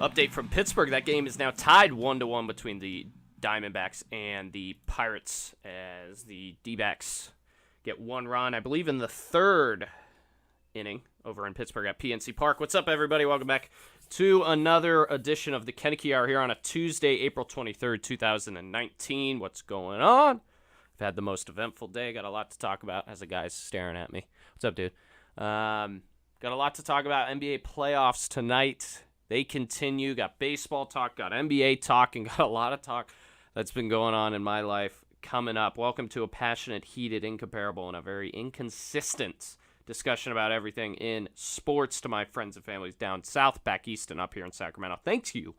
Update from Pittsburgh. That game is now tied 1-1 between the Diamondbacks and the Pirates as the D-backs get one run, I believe, in the third inning over in Pittsburgh at PNC Park. What's up, everybody? Welcome back to another edition of the Koeneke Hour here on a Tuesday, April 23rd, 2019. What's going on? I've had the most eventful day. Got a lot to talk about as a guy's staring at me. What's up, dude? Got a lot to talk about. NBA playoffs tonight. They continue. Got baseball talk, got NBA talk, and got a lot of talk that's been going on in my life coming up. Welcome to a passionate, heated, incomparable, and a very inconsistent discussion about everything in sports to my friends and families down south, back east, and up here in Sacramento. Thank you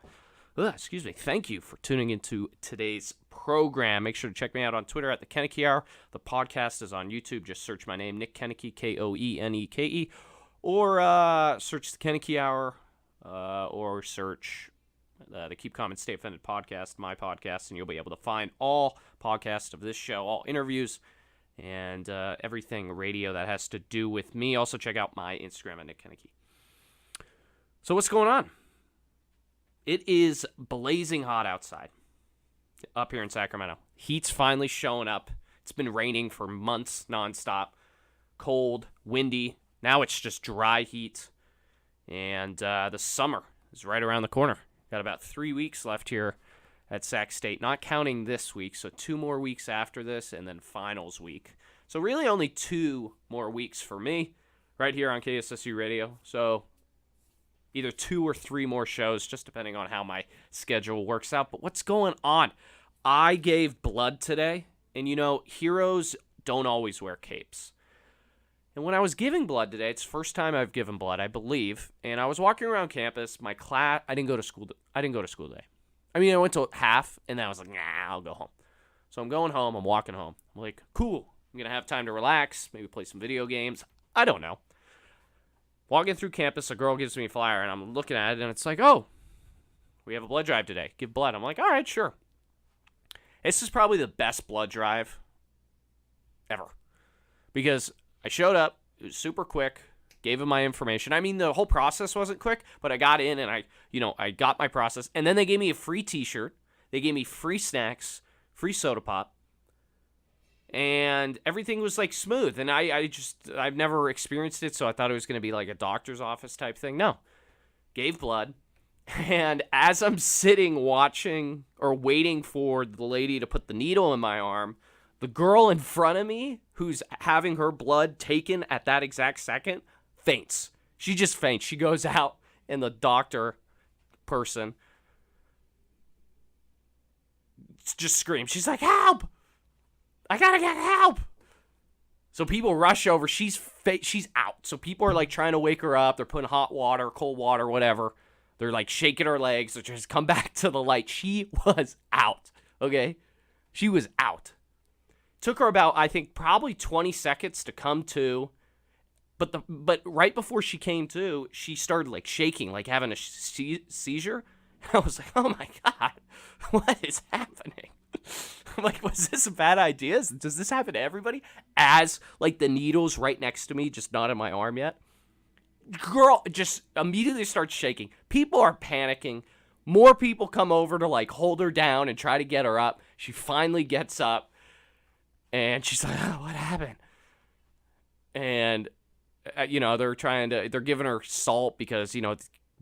for tuning into today's program. Make sure to check me out on Twitter at the Koeneke Hour. The podcast is on YouTube. Just search my name, Nick Koeneke, Koeneke, or search the Koeneke Hour, or search the Keep Calm and Stay Offended podcast, my podcast, and you'll be able to find all podcasts of this show, all interviews, and everything radio that has to do with me. Also, check out my Instagram at Nick Koeneke. So what's going on? It is blazing hot outside up here in Sacramento. Heat's finally showing up. It's been raining for months nonstop. Cold, windy. Now it's just dry heat. And the summer is right around the corner. Got about 3 weeks left here at Sac State, not counting this week. So 2 more weeks after this, and then finals week. So really only 2 more weeks for me right here on KSSU Radio. So either 2 or 3 more shows, just depending on how my schedule works out. But what's going on? I gave blood today, and you know, heroes don't always wear capes. And when I was giving blood today, it's the first time I've given blood, I believe, and I was walking around campus. My class, I didn't go to school today. I mean, I went to half, and then I was like, nah, I'll go home. So I'm going home. I'm walking home. I'm like, cool. I'm going to have time to relax, maybe play some video games. I don't know. Walking through campus, a girl gives me a flyer, and I'm looking at it, and it's like, oh, we have a blood drive today. Give blood. I'm like, all right, sure. This is probably the best blood drive ever. Because I showed up. It was super quick. Gave them my information. I mean, the whole process wasn't quick, but I got in, and I got my process. And then they gave me a free T-shirt. They gave me free snacks, free soda pop. And everything was, like, smooth. And I've never experienced it, so I thought it was going to be, like, a doctor's office type thing. No. Gave blood. And as I'm sitting watching or waiting for the lady to put the needle in my arm, the girl in front of me who's having her blood taken at that exact second faints. She just faints. She goes out, and the doctor person just screams. She's like, help! I gotta get help! So people rush over. She's out. So people are like trying to wake her up. They're putting hot water, cold water, whatever. They're like shaking her legs. They're just come back to the light. She was out. Okay? She was out. Took her about, I think, probably 20 seconds to come to. But right before she came to, she started like shaking, like having a seizure. I was like, oh my God, what is happening? I'm like, was this a bad idea? Does this happen to everybody? As like the needle's right next to me, just not in my arm yet. Girl just immediately starts shaking. People are panicking. More people come over to like hold her down and try to get her up. She finally gets up. And she's like, oh, what happened? And, they're giving her salt because,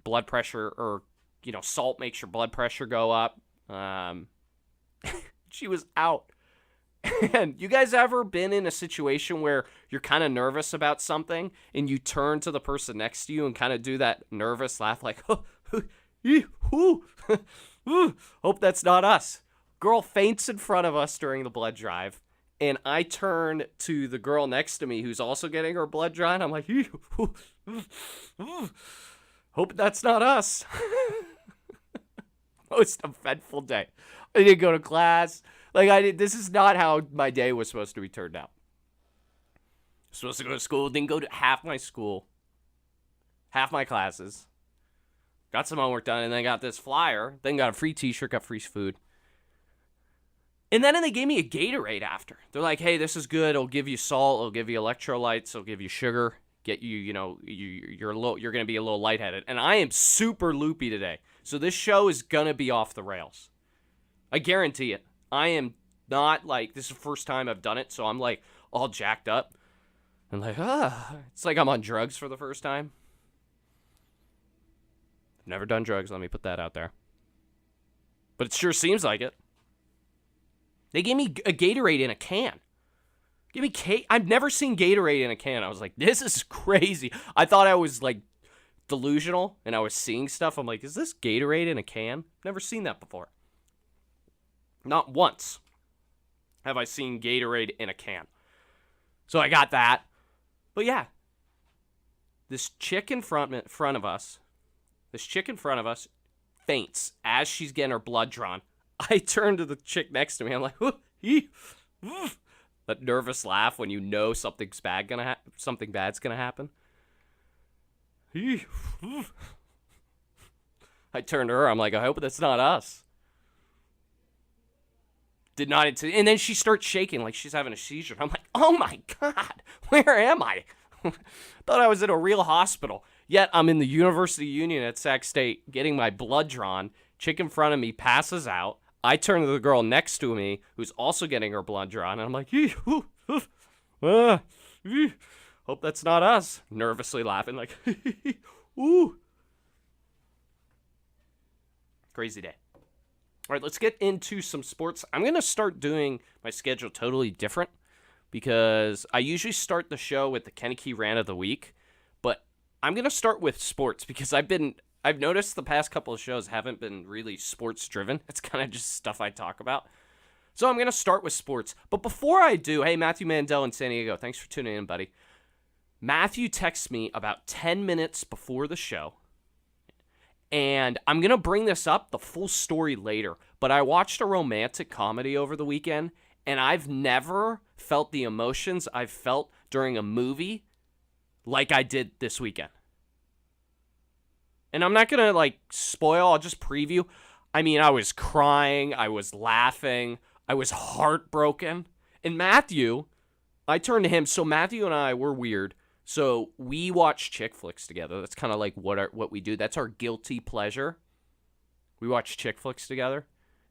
blood pressure or, salt makes your blood pressure go up. She was out. And you guys ever been in a situation where you're kind of nervous about something and you turn to the person next to you and kind of do that nervous laugh like, hope that's not us. Girl faints in front of us during the blood drive. And I turn to the girl next to me who's also getting her blood drawn. I'm like, hope that's not us. Most eventful day. I didn't go to class. This is not how my day was supposed to be turned out. Supposed to go to school. Didn't go to half my school. Half my classes. Got some homework done. And then got this flyer. Then got a free T-shirt. Got free food. And then they gave me a Gatorade after. They're like, hey, this is good. It'll give you salt. It'll give you electrolytes. It'll give you sugar. get you, you're going to be a little lightheaded. And I am super loopy today. So this show is going to be off the rails. I guarantee it. I am not like, this is the first time I've done it, so I'm like all jacked up. And like, it's like I'm on drugs for the first time. I've never done drugs, let me put that out there. But it sure seems like it. They gave me a Gatorade in a can. I've never seen Gatorade in a can. I was like, this is crazy. I thought I was like delusional and I was seeing stuff. I'm like, is this Gatorade in a can? Never seen that before. Not once have I seen Gatorade in a can. So I got that. But yeah, this chick in front of us faints as she's getting her blood drawn. I turn to the chick next to me. I'm like, that nervous laugh when you know something bad's gonna happen. I turned to her. I'm like, I hope that's not us. Did not. And then she starts shaking like she's having a seizure. I'm like, oh my God, where am I? Thought I was in a real hospital. Yet I'm in the University Union at Sac State getting my blood drawn. Chick in front of me passes out. I turn to the girl next to me who's also getting her blood drawn. And I'm like, hope that's not us. Nervously laughing like, ooh. Crazy day. All right, let's get into some sports. I'm going to start doing my schedule totally different because I usually start the show with the Koeneke Rant of the week, but I'm going to start with sports because I've noticed the past couple of shows haven't been really sports driven. It's kind of just stuff I talk about. So I'm going to start with sports. But before I do, hey, Matthew Mandel in San Diego, thanks for tuning in, buddy. Matthew texts me about 10 minutes before the show. And I'm going to bring this up, the full story later, but I watched a romantic comedy over the weekend, and I've never felt the emotions I've felt during a movie like I did this weekend. And I'm not going to, spoil, I'll just preview. I mean, I was crying, I was laughing, I was heartbroken. And Matthew, I turned to him, so Matthew and I were weird. So we watch chick flicks together. That's kind of like what we do. That's our guilty pleasure. We watch chick flicks together.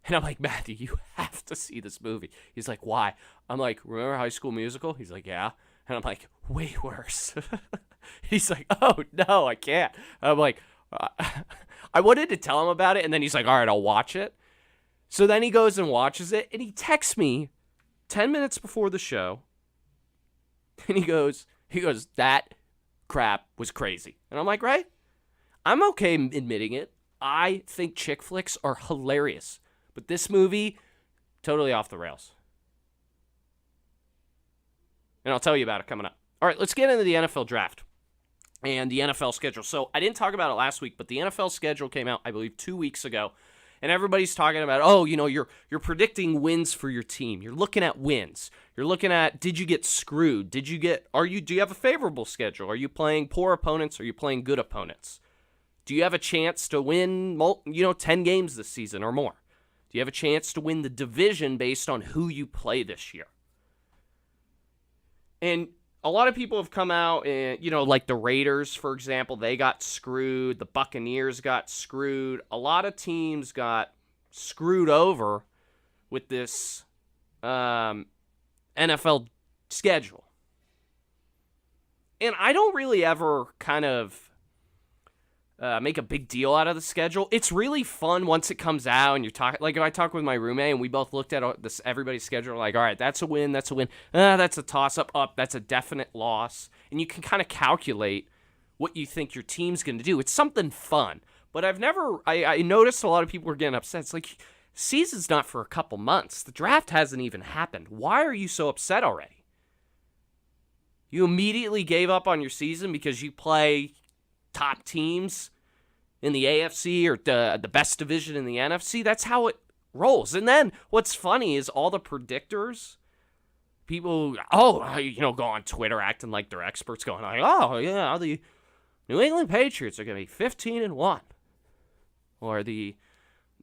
And I'm like, Matthew, you have to see this movie. He's like, why? I'm like, remember High School Musical? He's like, yeah. And I'm like, way worse. He's like, oh, no, I can't. And I'm like, I wanted to tell him about it. And then he's like, all right, I'll watch it. So then he goes and watches it. And he texts me 10 minutes before the show. And he goes, that crap was crazy. And I'm like, right? I'm okay admitting it. I think chick flicks are hilarious. But this movie, totally off the rails. And I'll tell you about it coming up. All right, let's get into the NFL draft and the NFL schedule. So I didn't talk about it last week, but the NFL schedule came out, I believe, 2 weeks ago. And everybody's talking about, you're predicting wins for your team. You're looking at wins. You're looking at, did you get screwed? Do you have a favorable schedule? Are you playing poor opponents? Are you playing good opponents? Do you have a chance to win, 10 games this season or more? Do you have a chance to win the division based on who you play this year? And a lot of people have come out and, like the Raiders, for example, they got screwed. The Buccaneers got screwed. A lot of teams got screwed over with this NFL schedule. And I don't really ever kind of make a big deal out of the schedule. It's really fun once it comes out and you're talking, like if I talk with my roommate and we both looked at everybody's schedule, like, all right, that's a win, that's a toss-up, that's a definite loss. And you can kind of calculate what you think your team's going to do. It's something fun. But I noticed a lot of people were getting upset. It's like, season's not for a couple months. The draft hasn't even happened. Why are you so upset already? You immediately gave up on your season because you play top teams in the AFC or the best division in the NFC. That's how it rolls. And then what's funny is all the predictors, people, go on Twitter acting like they're experts, going like, the New England Patriots are going to be 15-1. Or the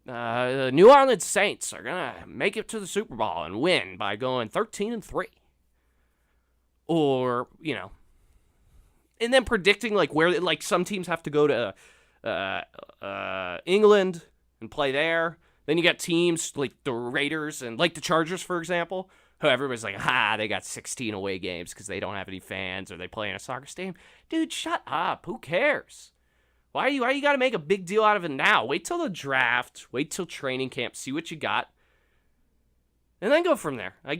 New Orleans Saints are going to make it to the Super Bowl and win by going 13-3. Or, And then predicting like where like some teams have to go to England and play there. Then you got teams like the Raiders and like the Chargers, for example, who everybody's like, they got 16 away games because they don't have any fans or they play in a soccer stadium. Dude, shut up. Who cares? Why you got to make a big deal out of it now? Wait till the draft. Wait till training camp. See what you got. And then go from there. I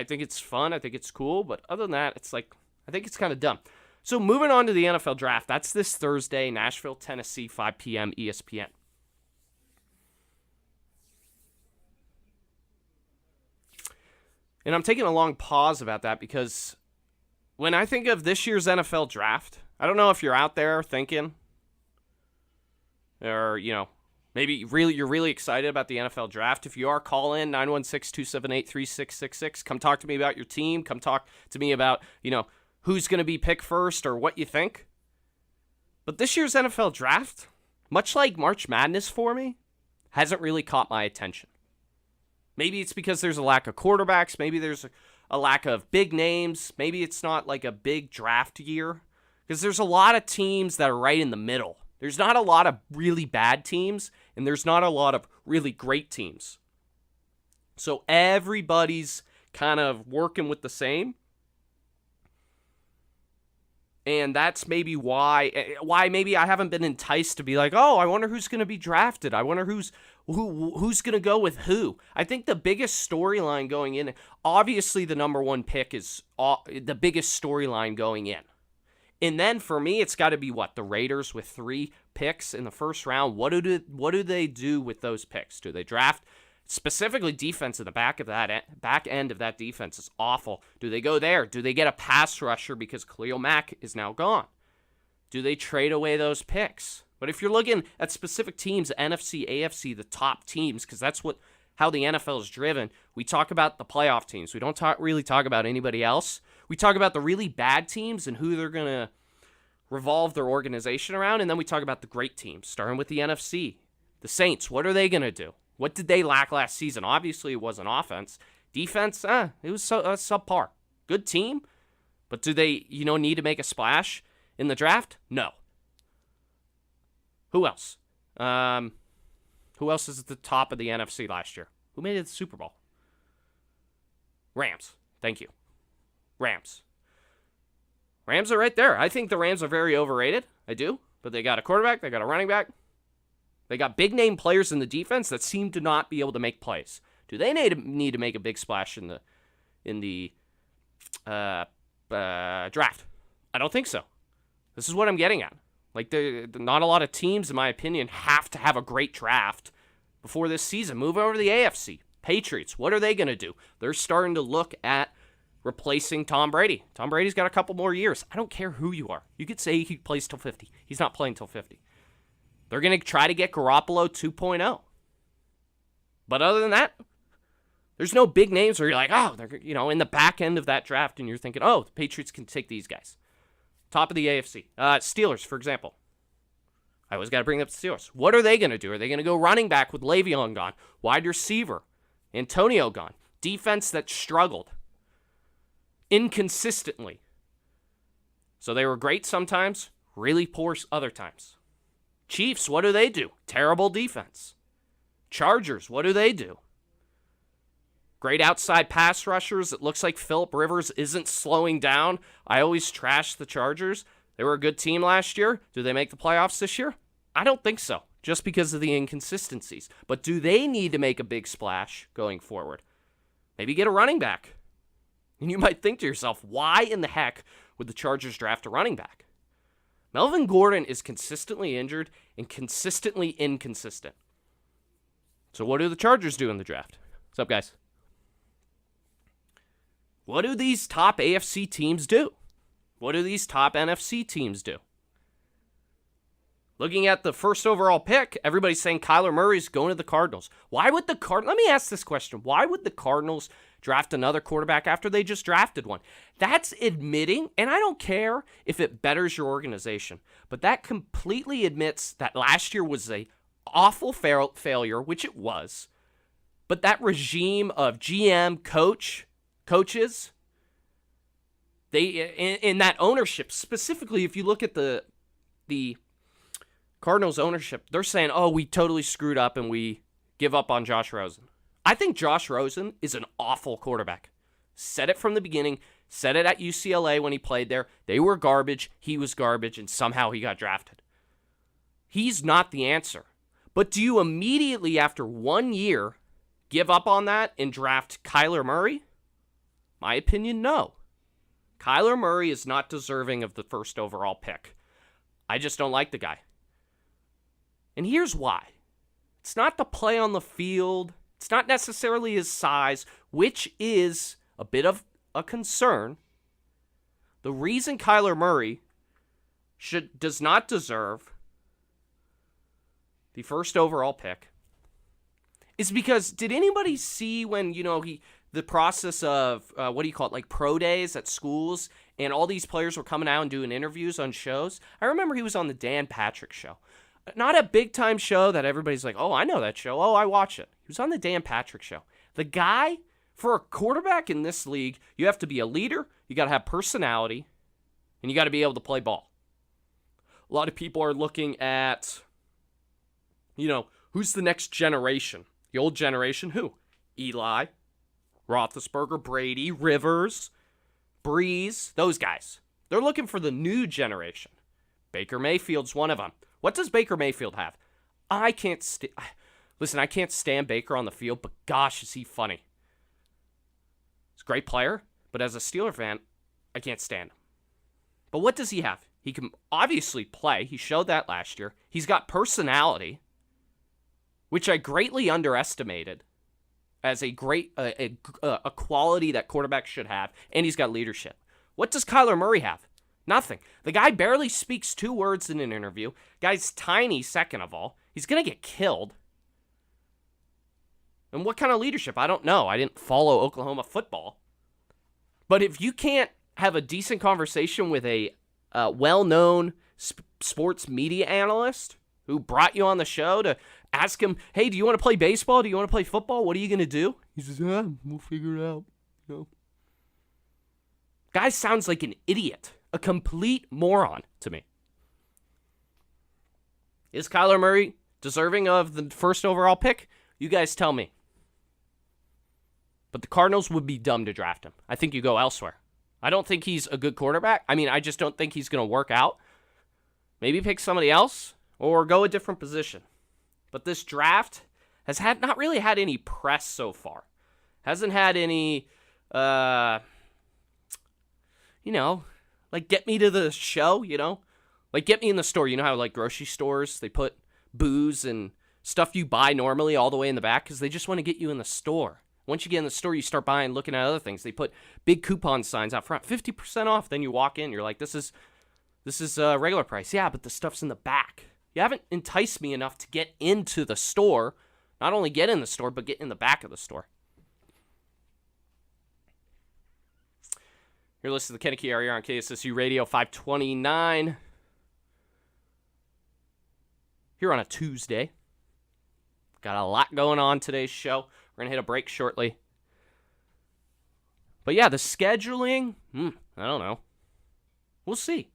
think it's fun. I think it's cool. But other than that, it's like, I think it's kind of dumb. So moving on to the NFL draft. That's this Thursday, Nashville, Tennessee, 5 p.m. ESPN. And I'm taking a long pause about that because when I think of this year's NFL draft, I don't know if you're out there thinking or, maybe you're really excited about the NFL draft. If you are, call in 916-278-3666. Come talk to me about your team. Come talk to me about, who's going to be picked first or what you think. But this year's NFL draft, much like March Madness for me, hasn't really caught my attention. Maybe it's because there's a lack of quarterbacks. Maybe there's a lack of big names. Maybe it's not like a big draft year. Because there's a lot of teams that are right in the middle. There's not a lot of really bad teams, and there's not a lot of really great teams. So everybody's kind of working with the same. And that's maybe why maybe I haven't been enticed to be like, oh, I wonder who's going to be drafted. I wonder who's going to go with who. I think the biggest storyline going in, obviously the number one pick is the biggest storyline going in. And then for me, it's got to be the Raiders with 3 picks in the first round. What do they do with those picks? Do they draft? Specifically, defense in the back end of that defense is awful. Do they go there? Do they get a pass rusher because Khalil Mack is now gone? Do they trade away those picks? But if you're looking at specific teams, NFC, AFC, the top teams, because that's how the NFL is driven, we talk about the playoff teams. We don't really talk about anybody else. We talk about the really bad teams and who they're going to revolve their organization around, and then we talk about the great teams, starting with the NFC. The Saints, what are they going to do? What did they lack last season? Obviously, it wasn't offense. Defense, it was subpar. Good team, but do they, need to make a splash in the draft? No. Who else? Who else is at the top of the NFC last year? Who made it to the Super Bowl? Rams. Thank you. Rams. Rams are right there. I think the Rams are very overrated. I do. But they got a quarterback. They got a running back. They got big-name players in the defense that seem to not be able to make plays. Do they need to make a big splash in the draft? I don't think so. This is what I'm getting at. Like, not a lot of teams, in my opinion, have to have a great draft before this season. Move over to the AFC. Patriots, what are they going to do? They're starting to look at replacing Tom Brady. Tom Brady's got a couple more years. I don't care who you are. You could say he plays till 50. He's not playing till 50. They're going to try to get Garoppolo 2.0. But other than that, there's no big names where you're like, they're in the back end of that draft, and you're thinking, the Patriots can take these guys. Top of the AFC. Steelers, for example. I always got to bring up the Steelers. What are they going to do? Are they going to go running back with Le'Veon gone? Wide receiver, Antonio gone. Defense that struggled inconsistently. So they were great sometimes, really poor other times. Chiefs, what do they do? Terrible defense. Chargers, what do they do? Great outside pass rushers. It looks like Phillip Rivers isn't slowing down. I always trash the Chargers. They were a good team last year. Do they make the playoffs this year? I don't think so, just because of the inconsistencies. But do they need to make a big splash going forward? Maybe get a running back. And you might think to yourself, why in the heck would the Chargers draft a running back? Melvin Gordon is consistently injured and consistently inconsistent. So what do the Chargers do in the draft? What's up, guys? What do these top AFC teams do? What do these top NFC teams do? Looking at the first overall pick, everybody's saying Kyler Murray's going to the Cardinals. Why would the Let me ask this question. Why would the Cardinals draft another quarterback after they just drafted one? That's admitting, and I don't care if it betters your organization, but that completely admits that last year was a awful failure, which it was, but that regime of GM coaches They in that ownership, specifically, if you look at the Cardinals ownership, they're saying, oh, we totally screwed up and we give up on Josh Rosen. I think Josh Rosen is an awful quarterback. Said it from the beginning. Said it at UCLA when he played there. They were garbage. He was garbage, and somehow he got drafted. He's not the answer. But do you immediately, after 1 year, give up on that and draft Kyler Murray? My opinion, no. Kyler Murray is not deserving of the first overall pick. I just don't like the guy. And here's why. It's not the play on the field. It's not necessarily his size, which is a bit of a concern. The reason Kyler Murray does not deserve the first overall pick is because, did anybody see when, the process of, like pro days at schools, and all these players were coming out and doing interviews on shows? I remember he was on the Dan Patrick Show. Not a big-time show that everybody's like, oh, I know that show. Oh, I watch it. He was on the Dan Patrick Show. The guy, for a quarterback in this league, you have to be a leader, you got to have personality, and you got to be able to play ball. A lot of people are looking at, who's the next generation? The old generation, who? Eli, Roethlisberger, Brady, Rivers, Breeze, those guys. They're looking for the new generation. Baker Mayfield's one of them. What does Baker Mayfield have? I can't stand Baker on the field, but gosh, is he funny. He's a great player, but as a Steeler fan, I can't stand him. But what does he have? He can obviously play. He showed that last year. He's got personality, which I greatly underestimated as a quality that quarterbacks should have, and he's got leadership. What does Kyler Murray have? Nothing. The guy barely speaks 2 words in an interview. Guy's tiny, second of all. He's going to get killed. And what kind of leadership? I don't know. I didn't follow Oklahoma football. But if you can't have a decent conversation with a well-known sports media analyst who brought you on the show to ask him, hey, do you want to play baseball? Do you want to play football? What are you going to do? He says, we'll figure it out. Guy sounds like an idiot. A complete moron to me. Is Kyler Murray deserving of the first overall pick? You guys tell me. But the Cardinals would be dumb to draft him. I think you go elsewhere. I don't think he's a good quarterback. I just don't think he's going to work out. Maybe pick somebody else or go a different position. But this draft has not really had any press so far. Hasn't had any, like, get me to the show, Like, get me in the store. You know how, like, grocery stores, they put booze and stuff you buy normally all the way in the back because they just want to get you in the store. Once you get in the store, you start buying, looking at other things. They put big coupon signs out front, 50% off. Then you walk in, you're like, this is regular price. Yeah, but the stuff's in the back. You haven't enticed me enough to get into the store. Not only get in the store, but get in the back of the store. You're listening to the Koeneke Hour on KSSU Radio 529. Here on a Tuesday. Got a lot going on today's show. We're going to hit a break shortly. But yeah, the scheduling, I don't know. We'll see.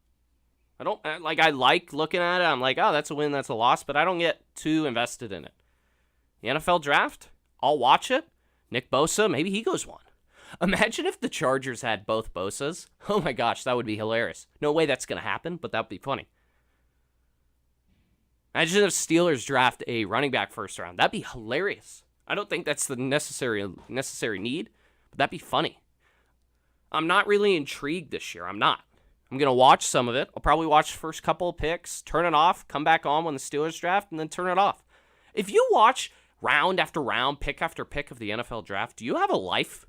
I like looking at it. I'm like, oh, that's a win, that's a loss, but I don't get too invested in it. The NFL draft, I'll watch it. Nick Bosa, maybe he goes 1. Imagine if the Chargers had both Bosas. Oh my gosh, that would be hilarious. No way that's going to happen, but that would be funny. Imagine if Steelers draft a running back first round. That'd be hilarious. I don't think that's the necessary need, but that'd be funny. I'm not really intrigued this year. I'm not. I'm going to watch some of it. I'll probably watch the first couple of picks, turn it off, come back on when the Steelers draft, and then turn it off. If you watch round after round, pick after pick of the NFL draft, do you have a life?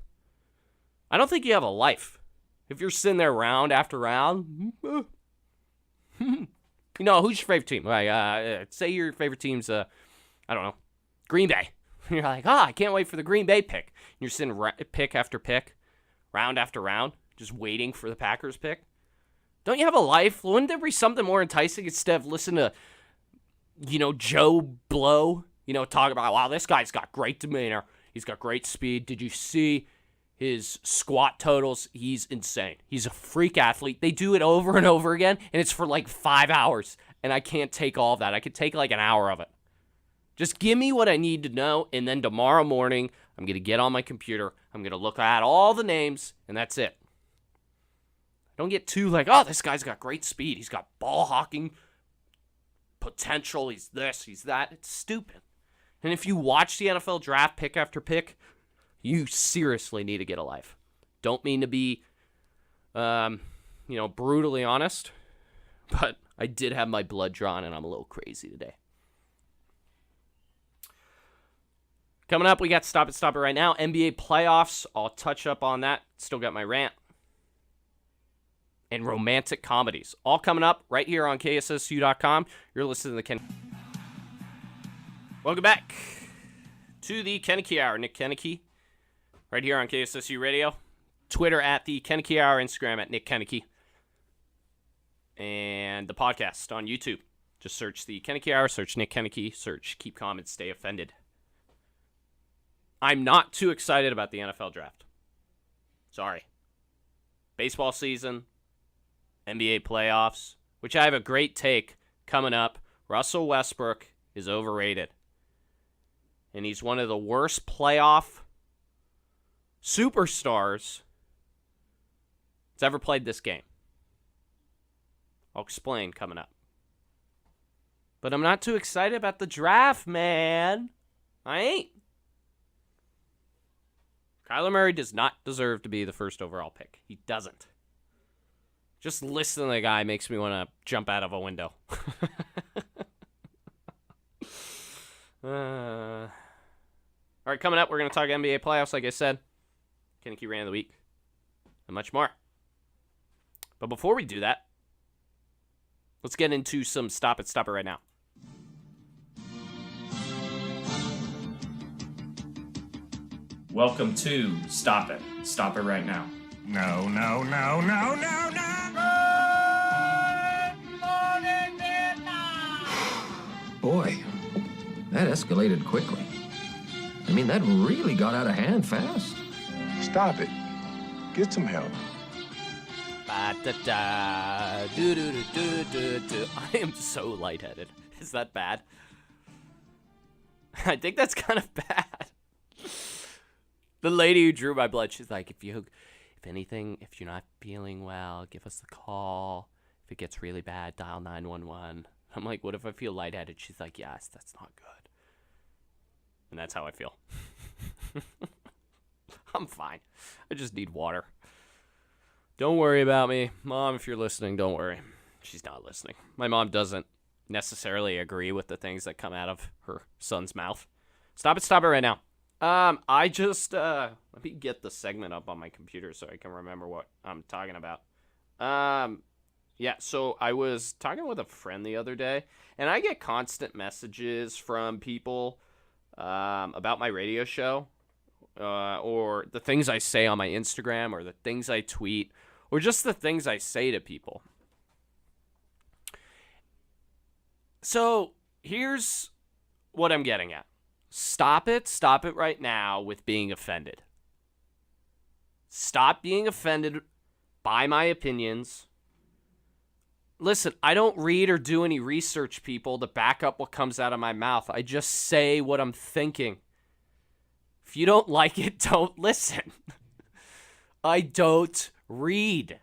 I don't think you have a life. If you're sitting there round after round, who's your favorite team? Say your favorite team's, I don't know, Green Bay. You're like, I can't wait for the Green Bay pick. And you're sitting pick after pick, round after round, just waiting for the Packers pick. Don't you have a life? Wouldn't there be something more enticing instead of listening to, Joe Blow, talk about, wow, this guy's got great demeanor. He's got great speed. Did you see his squat totals. He's insane. He's a freak athlete. They do it over and over again, and it's for like 5 hours, and I can't take all of that. I could take like an hour of it. Just give me what I need to know, and then tomorrow morning, I'm going to get on my computer. I'm going to look at all the names, and that's it. Don't get too like, oh, this guy's got great speed. He's got ball hawking potential. He's this, he's that. It's stupid. And if you watch the NFL draft pick after pick, you seriously need to get a life. Don't mean to be, brutally honest, but I did have my blood drawn, and I'm a little crazy today. Coming up, we got Stop It right now. NBA playoffs. I'll touch up on that. Still got my rant. And romantic comedies. All coming up right here on KSSU.com. You're listening to the Ken. Welcome back to the Koeneke Hour. Nick Koeneke, right here on KSSU Radio. Twitter at the Koeneke Hour. Instagram at Nick Koeneke. And the podcast on YouTube. Just search the Koeneke Hour. Search Nick Koeneke. Search Keep Calm and Stay Offended. I'm not too excited about the NFL draft. Sorry. Baseball season, NBA playoffs, which I have a great take coming up. Russell Westbrook is overrated. And he's one of the worst playoff superstars that's ever played this game. I'll explain coming up. But I'm not too excited about the draft, man. I ain't. Kyler Murray does not deserve to be the first overall pick. He doesn't. Just listening to the guy makes me want to jump out of a window. All right, coming up, we're going to talk NBA playoffs, like I said. Koeneke Rant of the Week. And much more. But before we do that, let's get into some Stop It right now. Welcome to Stop It right now. No. Boy, that escalated quickly. I mean, that really got out of hand fast. Stop it. Get some help. I am so lightheaded. Is that bad? I think that's kind of bad. The lady who drew my blood, she's like, if you're not feeling well, give us a call. If it gets really bad, dial 911. I'm like, what if I feel lightheaded? She's like, yes, that's not good. And that's how I feel. I'm fine. I just need water. Don't worry about me. Mom, if you're listening, don't worry. She's not listening. My mom doesn't necessarily agree with the things that come out of her son's mouth. Stop it right now. I just, let me get the segment up on my computer so I can remember what I'm talking about. Yeah, so I was talking with a friend the other day, and I get constant messages from people, about my radio show, or the things I say on my Instagram, or the things I tweet, or just the things I say to people. So, here's what I'm getting at. Stop it right now with being offended. Stop being offended by my opinions. Listen, I don't read or do any research, people, to back up what comes out of my mouth. I just say what I'm thinking. If you don't like it, don't listen. I don't read.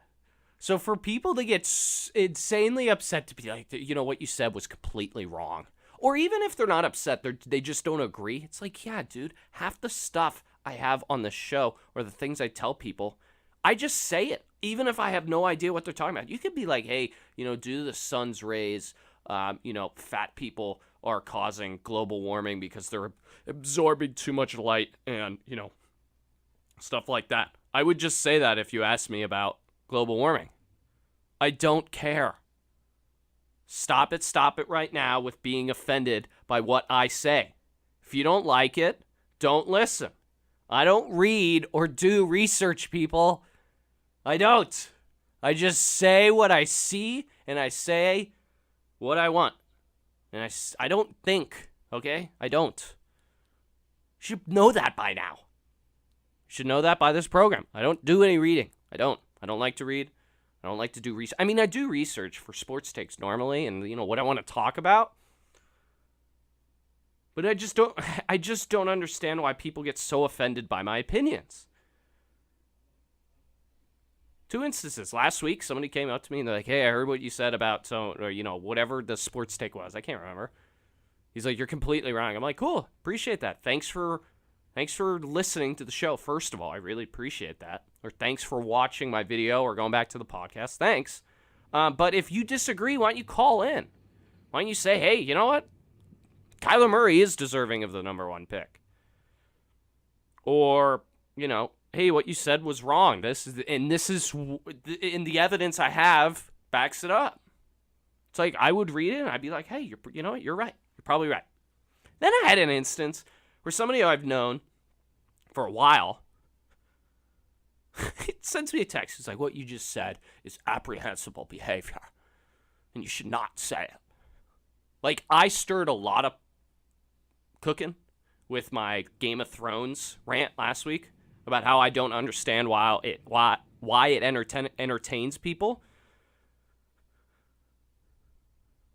So for people to get insanely upset to be like, you know, what you said was completely wrong. Or even if they're not upset, they just don't agree. It's like, yeah, dude, half the stuff I have on the show or the things I tell people, I just say it, even if I have no idea what they're talking about. You could be like, hey, due to the sun's rays, fat people are causing global warming because they're absorbing too much light and, stuff like that. I would just say that if you asked me about global warming. I don't care. Stop it right now with being offended by what I say. If you don't like it, don't listen. I don't read or do research, people. I don't. I just say what I see, and I say what I want. And I don't think, okay? I don't. You should know that by now. You should know that by this program. I don't do any reading. I don't like to read. I don't like to do research. I mean, I do research for sports takes normally and, what I want to talk about. But I just don't understand why people get so offended by my opinions. 2 instances. Last week, somebody came up to me and they're like, hey, I heard what you said about whatever the sports take was. I can't remember. He's like, you're completely wrong. I'm like, cool. Appreciate that. Thanks for listening to the show. First of all, I really appreciate that. Or thanks for watching my video or going back to the podcast. Thanks. But if you disagree, why don't you call in? Why don't you say, hey, you know what? Kyler Murray is deserving of the number 1 pick. Or, hey, what you said was wrong. This is the evidence I have backs it up. It's like I would read it and I'd be like, hey, you know what? You're right. You're probably right. Then I had an instance where somebody I've known for a while sends me a text. It's like, what you just said is apprehensible behavior, and you should not say it. Like, I stirred a lot of cooking with my Game of Thrones rant last week about how I don't understand why it entertains people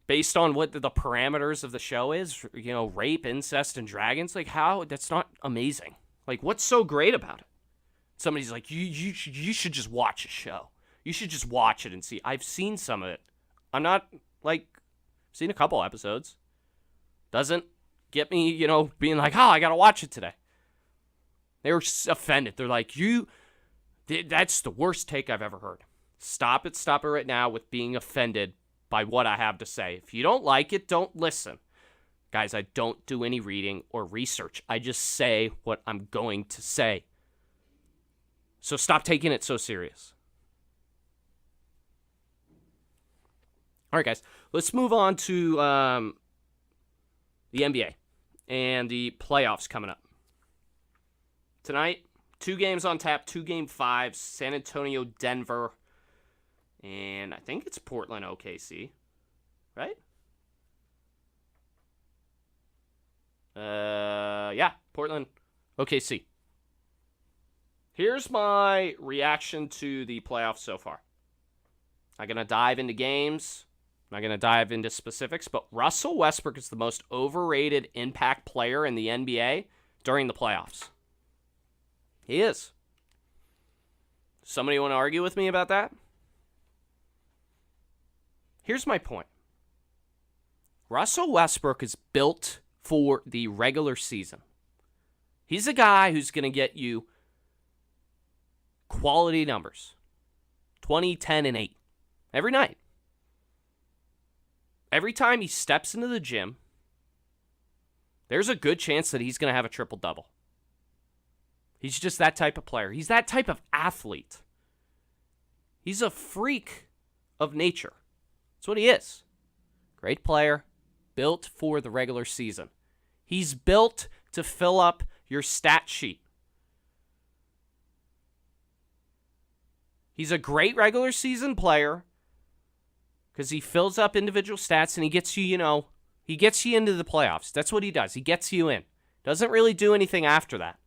based on what the parameters of the show is, rape, incest, and dragons. Like, how? That's not amazing. Like, what's so great about it? Somebody's like, you should just watch a show. You should just watch it and see. I've seen some of it. I'm not, seen a couple episodes. Doesn't get me, being like, oh, I gotta watch it today. They were offended. They're like, that's the worst take I've ever heard. Stop it right now with being offended by what I have to say. If you don't like it, don't listen. Guys, I don't do any reading or research. I just say what I'm going to say. So stop taking it so serious. All right, guys, let's move on to the NBA and the playoffs coming up. Tonight, 2 games on tap, 2 Game 5s, San Antonio, Denver, and I think it's Portland, OKC, right? Yeah, Portland, OKC. Here's my reaction to the playoffs so far. I'm going to dive into games. I'm not going to dive into specifics, but Russell Westbrook is the most overrated impact player in the NBA during the playoffs. He is. Somebody want to argue with me about that? Here's my point. Russell Westbrook is built for the regular season. He's a guy who's going to get you quality numbers. 20, 10, and 8. Every night. Every time he steps into the gym, there's a good chance that he's going to have a triple-double. He's just that type of player. He's that type of athlete. He's a freak of nature. That's what he is. Great player, built for the regular season. He's built to fill up your stat sheet. He's a great regular season player because he fills up individual stats and he gets you, he gets you into the playoffs. That's what he does. He gets you in. Doesn't really do anything after that.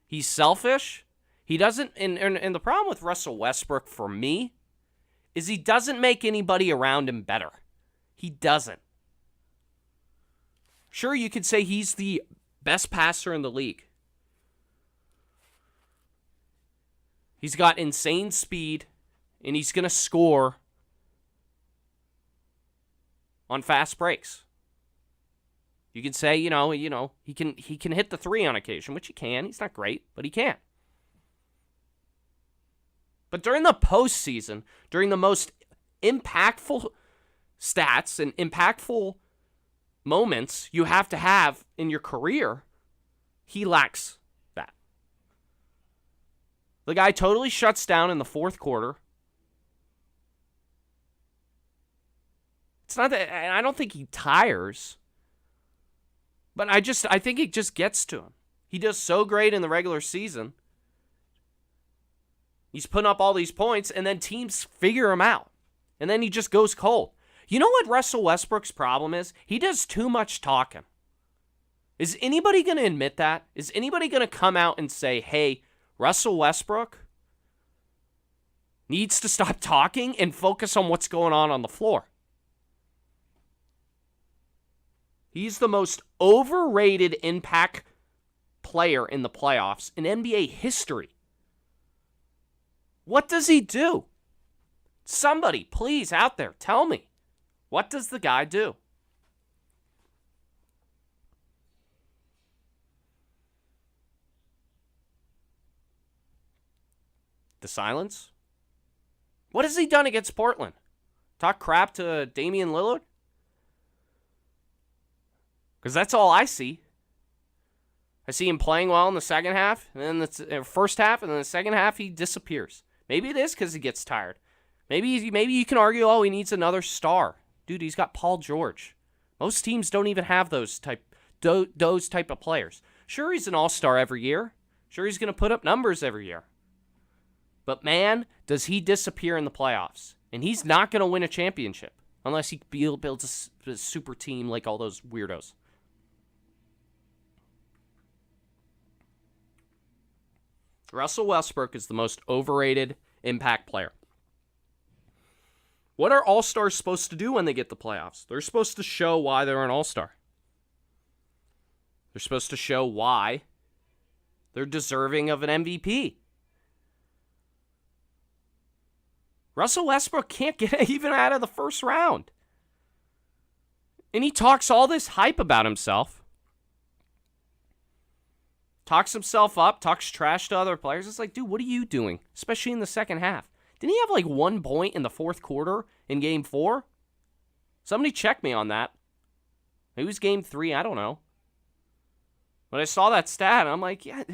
He's selfish. He doesn't, and the problem with Russell Westbrook for me is he doesn't make anybody around him better. He doesn't. Sure, you could say he's the best passer in the league. He's got insane speed, and he's going to score on fast breaks. You could say, he can hit the 3 on occasion, which he can. He's not great, but he can. But during the postseason, during the most impactful stats and impactful moments you have to have in your career, he lacks that. The guy totally shuts down in the fourth quarter. It's not that, and I don't think he tires, but I think it just gets to him. He does so great in the regular season. He's putting up all these points, and then teams figure him out. And then he just goes cold. You know what Russell Westbrook's problem is? He does too much talking. Is anybody going to admit that? Is anybody going to come out and say, hey, Russell Westbrook needs to stop talking and focus on what's going on the floor. He's the most overrated impact player in the playoffs in NBA history. What does he do? Somebody, please, out there, tell me. What does the guy do? The silence? What has he done against Portland? Talk crap to Damian Lillard? Because that's all I see. I see him playing well in the second half, and then the first half, and then the second half he disappears. Maybe it is because he gets tired. Maybe you can argue, oh, he needs another star. Dude, he's got Paul George. Most teams don't even have those type of players. Sure, he's an all-star every year. Sure, he's going to put up numbers every year. But man, does he disappear in the playoffs. And he's not going to win a championship unless he builds a super team like all those weirdos. Russell Westbrook is the most overrated impact player. What are all-stars supposed to do when they get the playoffs? They're supposed to show why they're an all-star. They're supposed to show why they're deserving of an MVP. Russell Westbrook can't get even out of the first round. And he talks all this hype about himself. Talks himself up, talks trash to other players. It's like, dude, what are you doing? Especially in the second half. Didn't he have like 1 point in the fourth quarter in Game 4? Somebody check me on that. Maybe it was Game 3, I don't know. When I saw that stat, I'm like, yeah,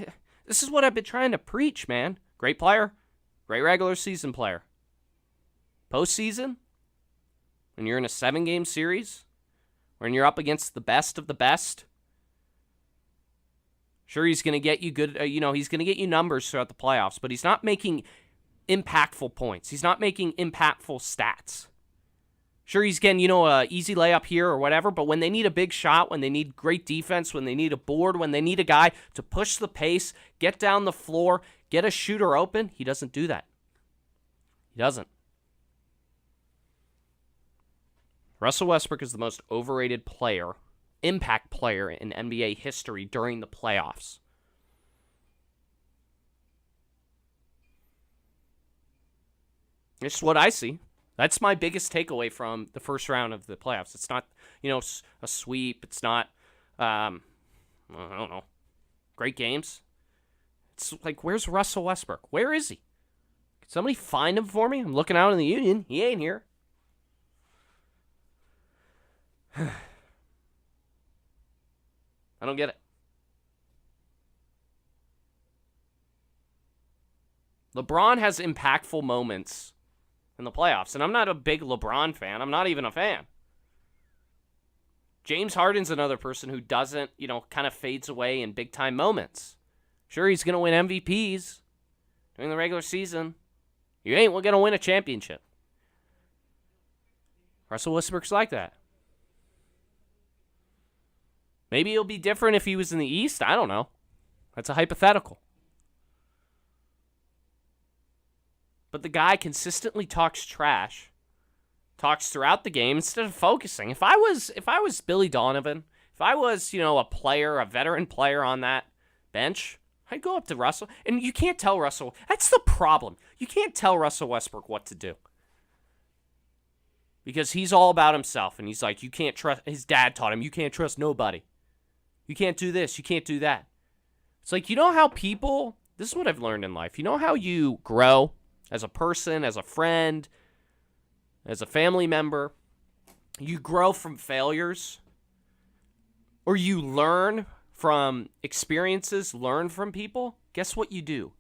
this is what I've been trying to preach, man. Great player. Great regular season player. Postseason, when you're in a 7-game series, when you're up against the best of the best, sure, he's going to get you good, he's going to get you numbers throughout the playoffs, but he's not making impactful points. He's not making impactful stats. Sure, he's getting, a easy layup here or whatever, but when they need a big shot, when they need great defense, when they need a board, when they need a guy to push the pace, get down the floor, get a shooter open, he doesn't do that. He doesn't. Russell Westbrook is the most overrated player, impact player in NBA history during the playoffs. It's what I see. That's my biggest takeaway from the first round of the playoffs. It's not, a sweep. It's not, I don't know, great games. It's like, where's Russell Westbrook? Where is he? Can somebody find him for me? I'm looking out in the Union. He ain't here. I don't get it. LeBron has impactful moments in the playoffs, and I'm not a big LeBron fan. I'm not even a fan. James Harden's another person who doesn't, kind of fades away in big-time moments. Sure, he's going to win MVPs during the regular season. You ain't going to win a championship. Russell Westbrook's like that. Maybe it'll be different if he was in the East. I don't know. That's a hypothetical. But the guy consistently talks trash, talks throughout the game instead of focusing. If I was Billy Donovan, if I was, a player, a veteran player on that bench, I'd go up to Russell. And you can't tell Russell. That's the problem. You can't tell Russell Westbrook what to do. Because he's all about himself. And he's like, you can't trust. His dad taught him, you can't trust nobody. You can't do this. You can't do that. It's like, how people, this is what I've learned in life. You know how you grow as a person, as a friend, as a family member? You grow from failures, or you learn from experiences, learn from people. Guess what you do?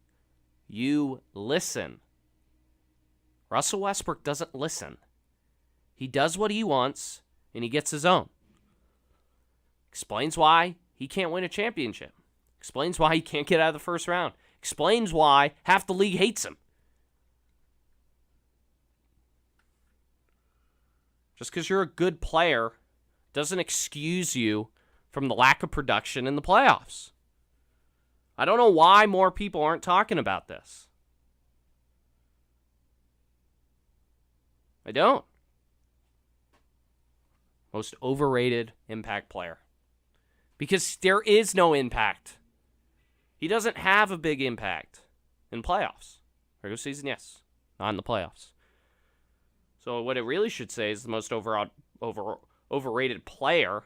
You listen. Russell Westbrook doesn't listen. He does what he wants, and he gets his own. Explains why he can't win a championship. Explains why he can't get out of the first round. Explains why half the league hates him. Just because you're a good player doesn't excuse you from the lack of production in the playoffs. I don't know why more people aren't talking about this. I don't. Most overrated impact player. Because there is no impact. He doesn't have a big impact in playoffs. Regular season, yes. Not in the playoffs. So what it really should say is the most overrated player,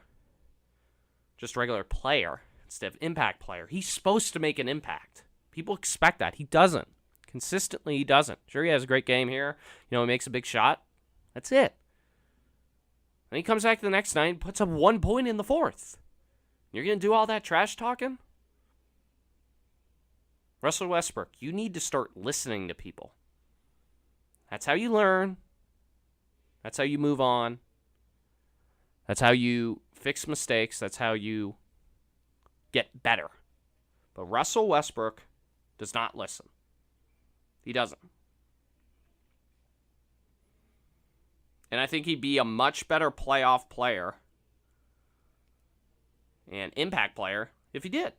just regular player, instead of impact player. He's supposed to make an impact. People expect that. He doesn't. Consistently, he doesn't. Sure, he has a great game here. He makes a big shot. That's it. Then he comes back the next night and puts up 1 point in the fourth. You're going to do all that trash talking? Russell Westbrook, you need to start listening to people. That's how you learn. That's how you move on. That's how you fix mistakes. That's how you get better. But Russell Westbrook does not listen. He doesn't. And I think he'd be a much better playoff player and impact player if he did.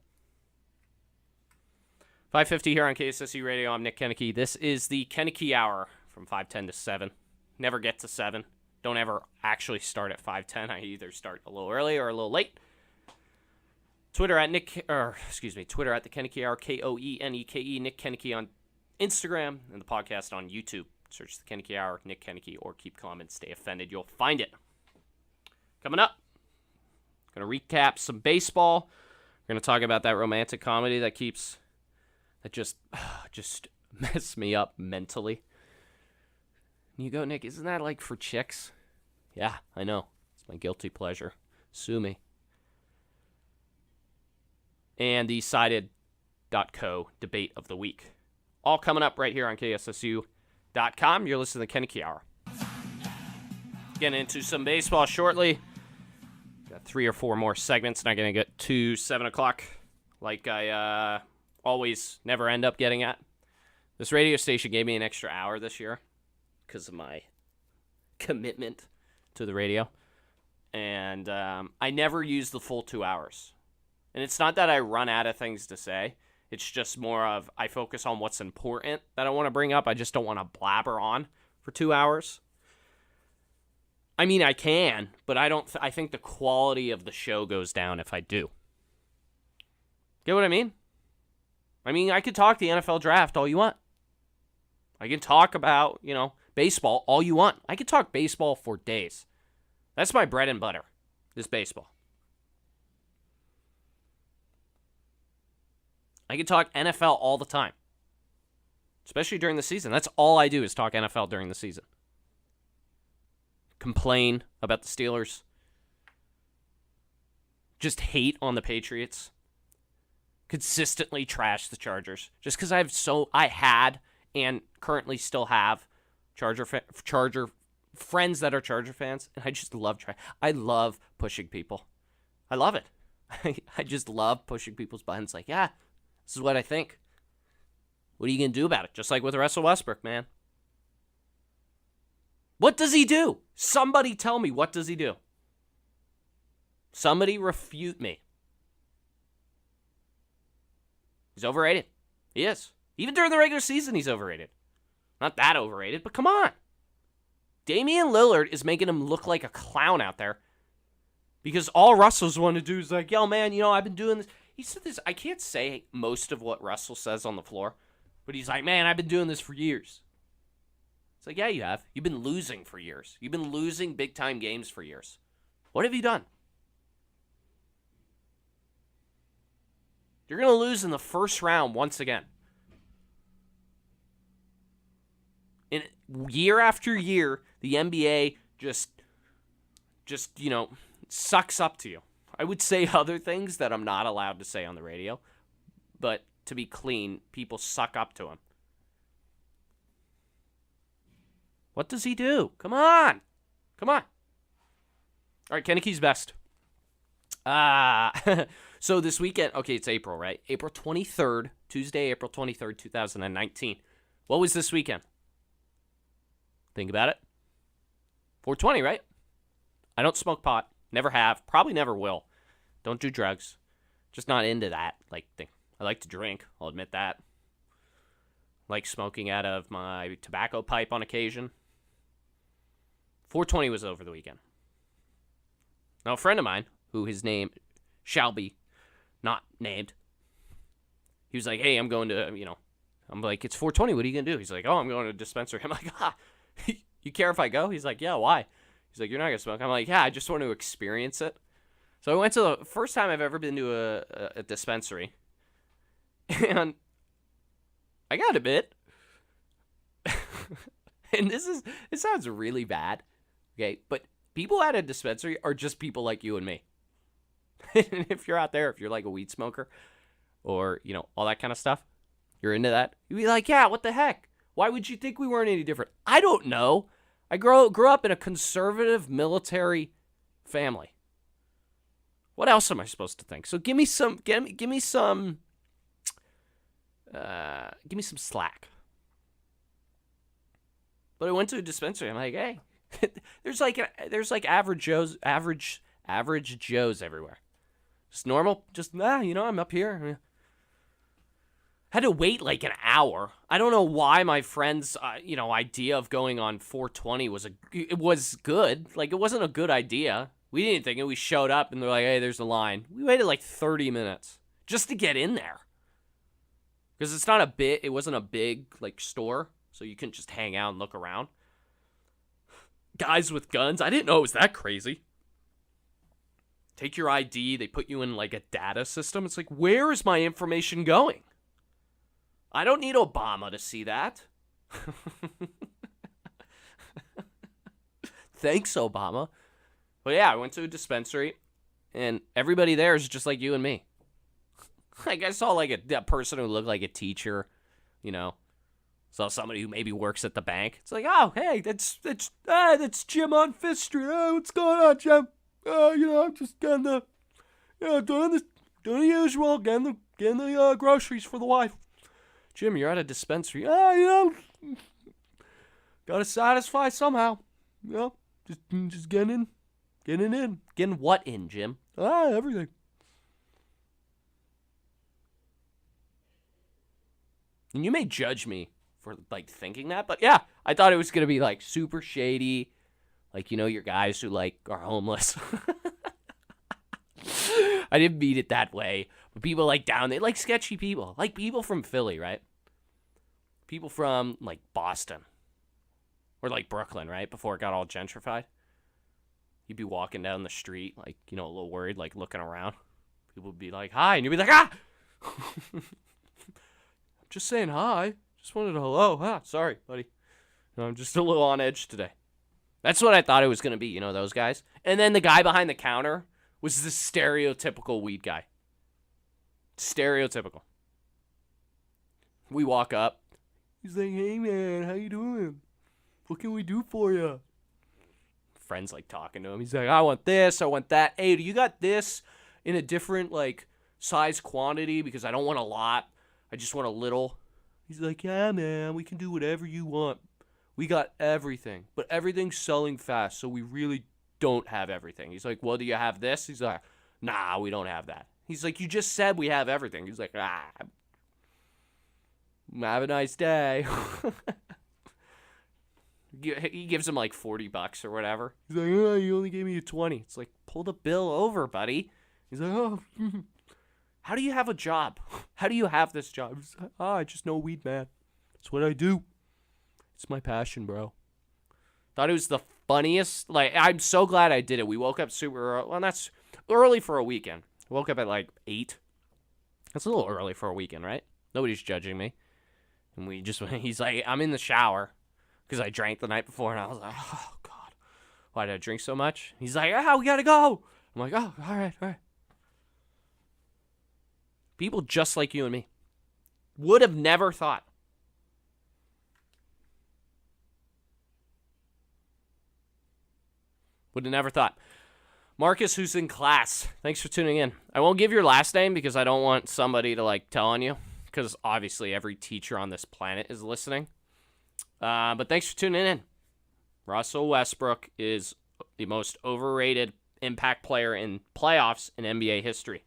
5:50 here on KSSU Radio. I'm Nick Koeneke. This is the Koeneke Hour from 5:10 to 7. Never get to 7. Don't ever actually start at 5:10. I either start a little early or a little late. Twitter at the Koeneke Hour, Koeneke, Nick Koeneke on Instagram, and the podcast on YouTube. Search the Koeneke Hour, Nick Koeneke, or keep calm and stay offended. You'll find it. Coming up, going to recap some baseball. We're going to talk about that romantic comedy that just mess me up mentally. And you go, Nick, isn't that like for chicks? Yeah, I know. It's my guilty pleasure. Sue me. And the Sided.co debate of the week. All coming up right here on KSSU.com. You're listening to the Koeneke Hour. Getting into some baseball shortly. Got 3 or 4 more segments. Not going to get to 7 o'clock like I always never end up getting at. This radio station gave me an extra hour this year because of my commitment to the radio. And I never use the full 2 hours. And it's not that I run out of things to say. It's just more of I focus on what's important that I want to bring up. I just don't want to blabber on for 2 hours. I mean, I can, but I think the quality of the show goes down if I do. Get what I mean? I mean, I could talk the NFL draft all you want. I can talk about, baseball all you want. I could talk baseball for days. That's my bread and butter, is baseball. I can talk NFL all the time, especially during the season. That's all I do is talk NFL during the season. Complain about the Steelers. Just hate on the Patriots. Consistently trash the Chargers. Just because I had and currently still have Charger friends that are Charger fans, and I just love I love pushing people. I love it. I just love pushing people's buttons. Like, yeah, this is what I think. What are you gonna do about it? Just like with Russell Westbrook, man. What does he do? Somebody tell me, what does he do? Somebody refute me. He's overrated. He is. Even during the regular season, he's overrated. Not that overrated, but come on. Damian Lillard is making him look like a clown out there because all Russell's want to do is like, yo, man, I've been doing this. He said this. I can't say most of what Russell says on the floor, but he's like, man, I've been doing this for years. It's like, yeah, you have. You've been losing for years. You've been losing big-time games for years. What have you done? You're going to lose in the first round once again. And year after year, the NBA just sucks up to you. I would say other things that I'm not allowed to say on the radio, but to be clean, people suck up to him. What does he do? Come on. All right, Koeneke's best. So this weekend, okay, it's April, right? April 23rd, Tuesday, April 23rd, 2019. What was this weekend? Think about it. 420, right? I don't smoke pot. Never have. Probably never will. Don't do drugs. Just not into that thing. I I like to drink. I'll admit that. Like smoking out of my tobacco pipe on occasion. 420 was over the weekend. Now, a friend of mine, who his name shall be not named, he was like, hey, I'm going to, I'm like, it's 420. What are you going to do? He's like, oh, I'm going to a dispensary. I'm like, you care if I go? He's like, yeah, why? He's like, you're not going to smoke. I'm like, yeah, I just want to experience it. So I went to the first time I've ever been to a dispensary. And I got a bit. And this sounds really bad. Okay, but people at a dispensary are just people like you and me. And if you're out there, if you're like a weed smoker or, all that kind of stuff, you're into that, you'd be like, yeah, what the heck? Why would you think we weren't any different? I don't know. I grew up in a conservative military family. What else am I supposed to think? So give me some slack. But I went to a dispensary. I'm like, hey, there's like average Joes everywhere. Just normal. Just I'm up here. Had to wait like an hour. I don't know why my friend's idea of going on 420 was good. Like, it wasn't a good idea. We didn't think it. We showed up and they're like, hey, there's a line. We waited like 30 minutes just to get in there. Because it wasn't a big like store, so you couldn't just hang out and look around. Guys with guns. I didn't know it was that crazy. Take your ID. They put you in like a data system. It's like, where is my information going? I don't need Obama to see that. Thanks, Obama. But yeah, I went to a dispensary, and everybody there is just like you and me. Like, I saw like a person who looked like a teacher, Saw somebody who maybe works at the bank. It's like, oh, hey, that's Jim on Fifth Street. Oh, what's going on, Jim? I'm just getting doing the usual, getting the groceries for the wife. Jim, you're at a dispensary. Gotta satisfy somehow. Just getting in. Getting what in, Jim? Everything. And you may judge me for, like, thinking that, but yeah, I thought it was gonna be, like, super shady. Like, your guys who, like, are homeless. I didn't mean it that way. But people, like, down there, like, sketchy people. Like, people from Philly, right? People from, like, Boston. Or, like, Brooklyn, right? Before it got all gentrified. You'd be walking down the street, like, a little worried, like, looking around. People would be like, hi. And you'd be like, ah! Just saying hi. Just wanted a hello. Sorry, buddy. I'm just a little on edge today. That's what I thought it was going to be, those guys. And then the guy behind the counter was the stereotypical weed guy. Stereotypical. We walk up. He's like, hey, man, how you doing? What can we do for you? Friend's, like, talking to him. He's like, I want this. I want that. Hey, do you got this in a different, like, size quantity? Because I don't want a lot. I just want a little. He's like, yeah, man, we can do whatever you want. We got everything. But everything's selling fast, so we really don't have everything. He's like, well, do you have this? He's like, nah, we don't have that. He's like, you just said we have everything. He's like, have a nice day. He gives him like $40 or whatever. He's like, oh, you only gave me a 20. It's like, pull the bill over, buddy. He's like, oh, how do you have a job? How do you have this job? He's like, I just know weed, man. That's what I do. It's my passion, bro. Thought it was the funniest. Like, I'm so glad I did it. We woke up super early. Well, that's early for a weekend. Woke up at like 8. That's a little early for a weekend, right? Nobody's judging me. And he's like, I'm in the shower because I drank the night before. And I was like, oh, God. Why did I drink so much? He's like, we got to go. I'm like, oh, all right. People just like you and me. Would have never thought. Would have never thought. Marcus, who's in class, thanks for tuning in. I won't give your last name because I don't want somebody to, like, tell on you. Because obviously every teacher on this planet is listening. But thanks for tuning in. Russell Westbrook is the most overrated impact player in playoffs in NBA history.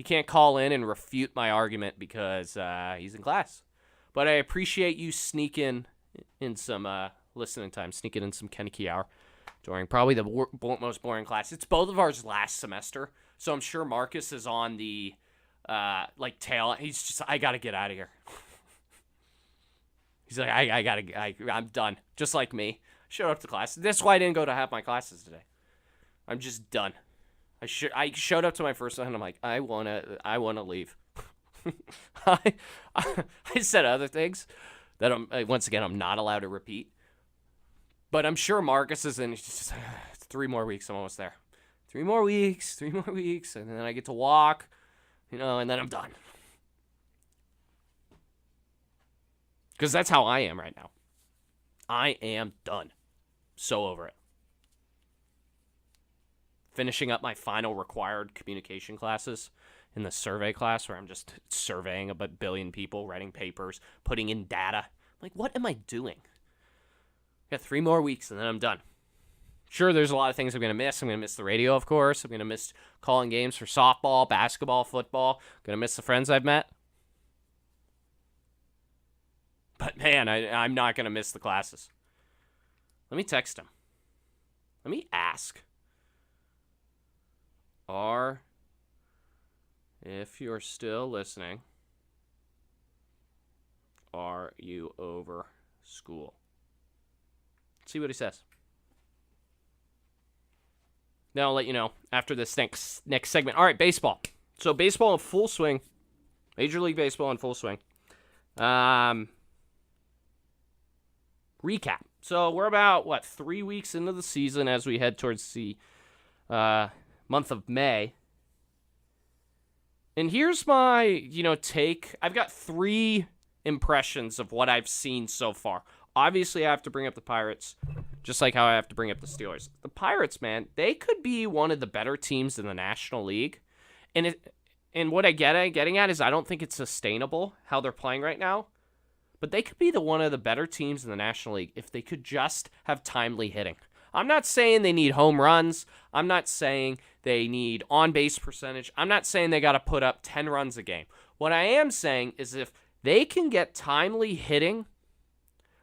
He can't call in and refute my argument because he's in class. But I appreciate you sneaking in some listening time, sneaking in some Koeneke Hour during probably the most boring class. It's both of ours last semester, so I'm sure Marcus is on the tail. He's just, I gotta get out of here. He's like, I'm done. Just like me. Showed up to class. That's why I didn't go to half my classes today. I'm just done. I showed up to my first one and I'm like, I wanna leave. I said other things that I'm not allowed to repeat. But I'm sure Marcus is in. He's just 3 more weeks. I'm almost there. 3 more weeks, and then I get to walk, and then I'm done. Because that's how I am right now. I am done. So over it. Finishing up my final required communication classes in the survey class where I'm just surveying about a billion people, writing papers, putting in data. I'm like, what am I doing? I got 3 more weeks and then I'm done. Sure, there's a lot of things I'm going to miss. I'm going to miss the radio, of course. I'm going to miss calling games for softball, basketball, football. I'm going to miss the friends I've met. But man, I'm not going to miss the classes. Let me text him. Let me ask. If you're still listening, are you over school? See what he says. Then I'll let you know after this next segment. All right, baseball. So baseball in full swing. Major League Baseball in full swing. Recap. So we're about, 3 weeks into the season as we head towards the month of May. And here's my, take. I've got 3 impressions of what I've seen so far. Obviously, I have to bring up the Pirates, just like how I have to bring up the Steelers. The Pirates, man, they could be one of the better teams in the National League. And what I'm getting at is I don't think it's sustainable how they're playing right now. But they could be one of the better teams in the National League if they could just have timely hitting. I'm not saying they need home runs. I'm not saying they need on-base percentage. I'm not saying they got to put up 10 runs a game. What I am saying is if they can get timely hitting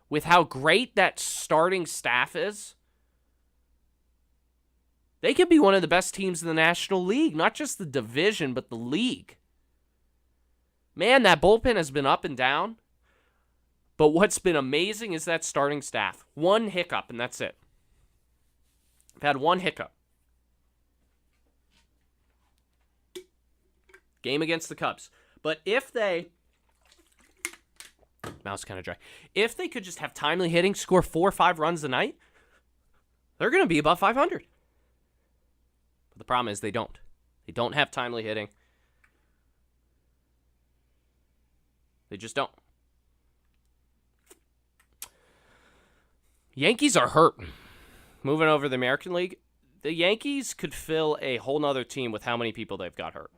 with how great that starting staff is, they could be one of the best teams in the National League. Not just the division, but the league. Man, that bullpen has been up and down. But what's been amazing is that starting staff. 1 hiccup, and that's it. I've had 1 hiccup. Game against the Cubs. But if they... Mouth's kind of dry. If they could just have timely hitting, score 4 or 5 runs a night, they're going to be above 500. But the problem is they don't. They don't have timely hitting. They just don't. Yankees are hurt. Moving over to the American League, the Yankees could fill a whole nother team with how many people they've got hurt.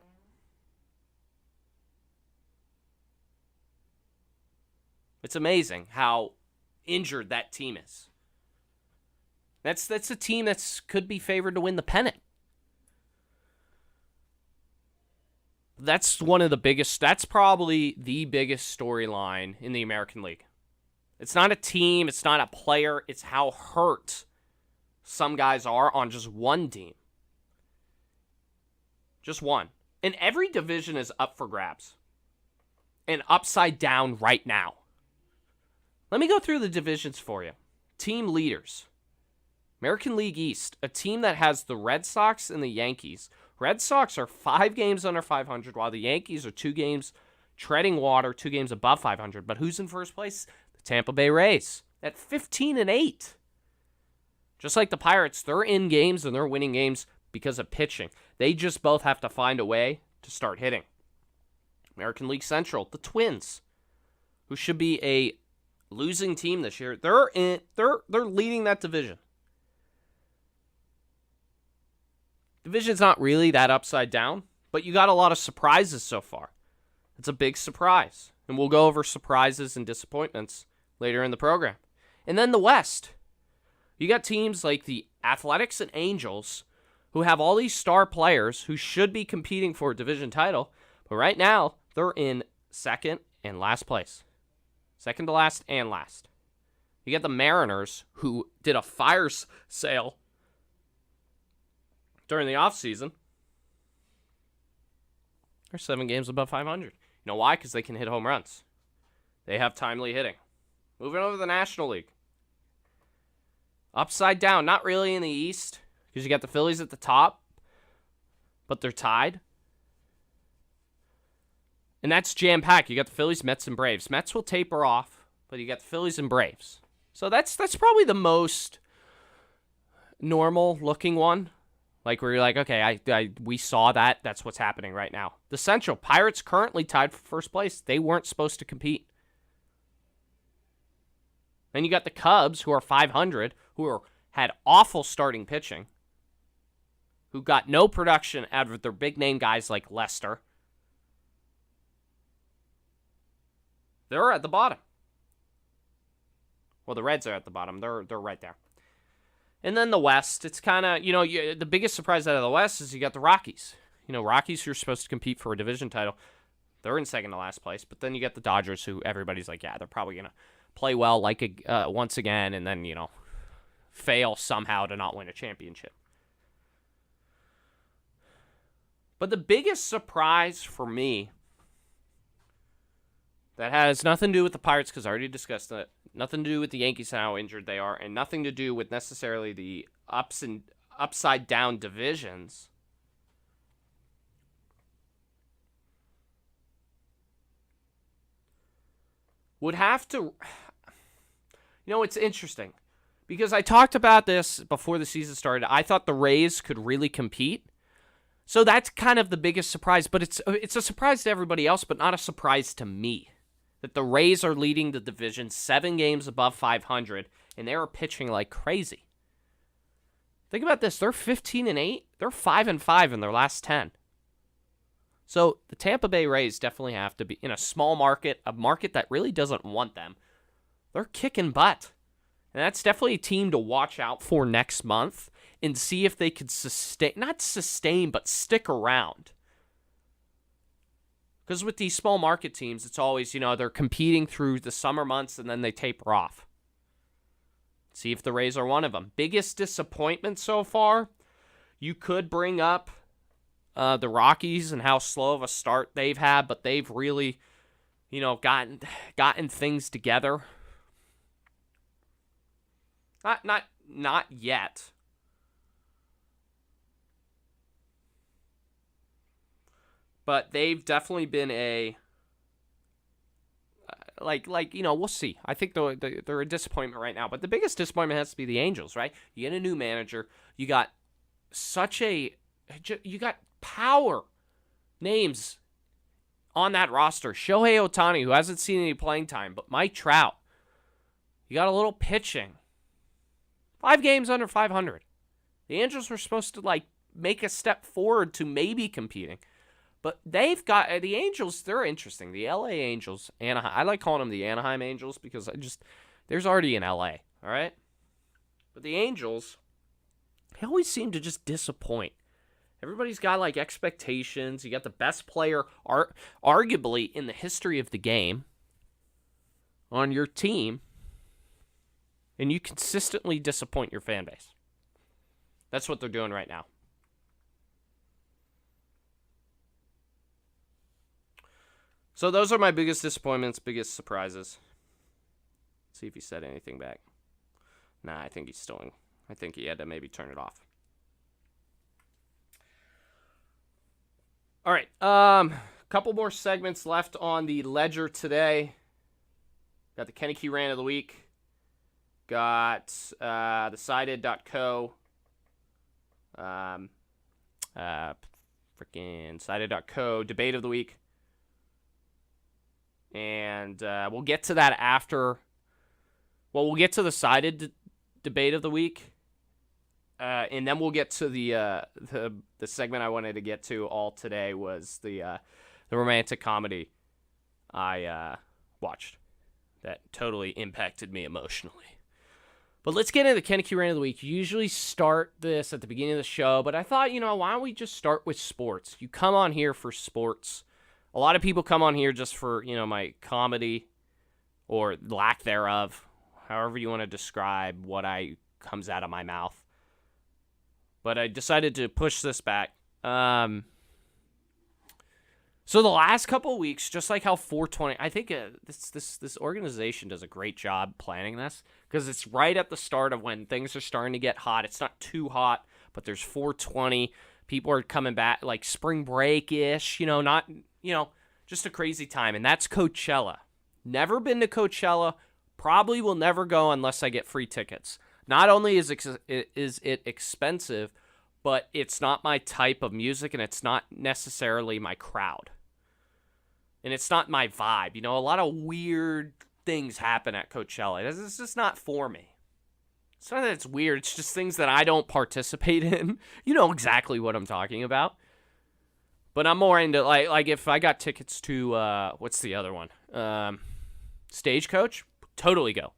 It's amazing how injured that team is. That's a team that could be favored to win the pennant. That's that's probably the biggest storyline in the American League. It's not a team, it's not a player, it's how hurt some guys are on just one team. Just one. And every division is up for grabs. And upside down right now. Let me go through the divisions for you. Team leaders. American League East, a team that has the Red Sox and the Yankees. Red Sox are 5 games under 500, while the Yankees are 2 games treading water, 2 games above 500. But who's in first place? The Tampa Bay Rays at 15-8. Just like the Pirates, they're in games and they're winning games because of pitching. They just both have to find a way to start hitting. American League Central, the Twins, who should be a losing team this year. They're leading that division. Division's not really that upside down, but you got a lot of surprises so far. It's a big surprise. And we'll go over surprises and disappointments later in the program. And then the West. You got teams like the Athletics and Angels who have all these star players who should be competing for a division title, but right now they're in second and last place. Second to last and last. You get the Mariners, who did a fire sale during the offseason. They're 7 games above 500. You know why? Because they can hit home runs. They have timely hitting. Moving over to the National League. Upside down, not really in the East, because you got the Phillies at the top, but they're tied. And that's jam-packed. You got the Phillies, Mets, and Braves. Mets will taper off, but you got the Phillies and Braves. So that's probably the most normal-looking one. Like, where you're like, okay, we saw that. That's what's happening right now. The Central, Pirates currently tied for first place. They weren't supposed to compete. Then you got the Cubs, who are 500, who had awful starting pitching, who got no production out of their big-name guys like Lester. They're at the bottom. Well, the Reds are at the bottom. They're right there. And then the West, it's kind of, the biggest surprise out of the West is you got the Rockies. Rockies who are supposed to compete for a division title. They're in second to last place. But then you get the Dodgers, who everybody's like, yeah, they're probably going to play well once again and then, fail somehow to not win a championship. But the biggest surprise for me that has nothing to do with the Pirates, because I already discussed that, nothing to do with the Yankees and how injured they are, and nothing to do with necessarily the upside-down divisions, would have to... it's interesting, because I talked about this before the season started. I thought the Rays could really compete. So that's kind of the biggest surprise, but it's a surprise to everybody else, but not a surprise to me. That the Rays are leading the division 7 games above 500, and they are pitching like crazy. Think about this. They're 15-8. They're 5-5 in their last 10. So the Tampa Bay Rays definitely have to be in a small market, a market that really doesn't want them. They're kicking butt. And that's definitely a team to watch out for next month and see if they could but stick around. Because with these small market teams, it's always, they're competing through the summer months and then they taper off. See if the Rays are one of them. Biggest disappointment so far, you could bring up the Rockies and how slow of a start they've had, but they've really, gotten things together. Not yet. But they've definitely been we'll see. I think they're a disappointment right now. But the biggest disappointment has to be the Angels, right? You get a new manager. You got you got power names on that roster. Shohei Ohtani, who hasn't seen any playing time, but Mike Trout. You got a little pitching. 5 games under 500. The Angels were supposed to, make a step forward to maybe competing. But they've got the Angels. They're interesting. The LA Angels, Anaheim. I like calling them the Anaheim Angels because there's already an LA. All right, but the Angels, they always seem to just disappoint. Everybody's got expectations. You got the best player, arguably in the history of the game, on your team, and you consistently disappoint your fan base. That's what they're doing right now. So those are my biggest disappointments, biggest surprises. Let's see if he said anything back. Nah, I think he's still in. I think he had to maybe turn it off. All right. Couple more segments left on the ledger today. Got the Koeneke Rant of the Week. Got the Sided.co. Sided.co Debate of the Week. And we'll get to that after. Well, we'll get to the Sided Debate of the Week. And then we'll get to the segment I wanted to get to all today was the romantic comedy I watched that totally impacted me emotionally. But let's get into the Koeneke Rant of the Week. You usually start this at the beginning of the show, but I thought, why don't we just start with sports? You come on here for sports. A lot of people come on here just for, my comedy or lack thereof, however you want to describe what comes out of my mouth. But I decided to push this back. So the last couple of weeks, just like how 420, I think this organization does a great job planning this because it's right at the start of when things are starting to get hot. It's not too hot, but there's 420. People are coming back like spring break-ish, just a crazy time. And that's Coachella. Never been to Coachella. Probably will never go unless I get free tickets. Not only is it expensive, but it's not my type of music and it's not necessarily my crowd. And it's not my vibe. A lot of weird things happen at Coachella. It's just not for me. It's not that it's weird. It's just things that I don't participate in. You know exactly what I'm talking about. But I'm more into, like if I got tickets to, what's the other one? Stagecoach? Totally go.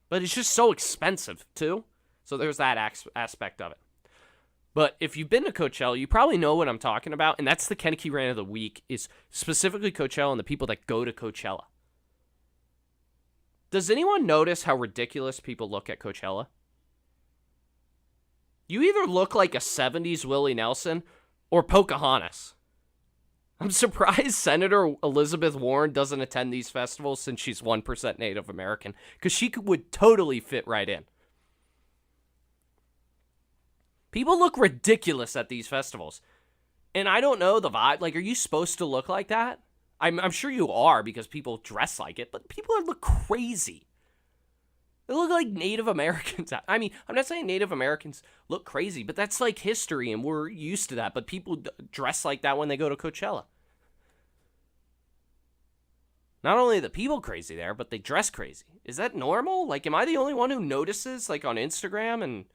But it's just so expensive, too. So there's that aspect of it. But if you've been to Coachella, you probably know what I'm talking about, and that's the Koeneke Rant of the Week, is specifically Coachella and the people that go to Coachella. Does anyone notice how ridiculous people look at Coachella? You either look like a 70s Willie Nelson or Pocahontas. I'm surprised Senator Elizabeth Warren doesn't attend these festivals since she's 1% Native American, because she would totally fit right in. People look ridiculous at these festivals. And I don't know the vibe. Like, are you supposed to look like that? I'm sure you are because people dress like it, but people look crazy. They look like Native Americans. I mean, I'm not saying Native Americans look crazy, but that's like history and we're used to that. But people dress like that when they go to Coachella. Not only are the people crazy there, but they dress crazy. Is that normal? Like, am I the only one who notices, like, on Instagram and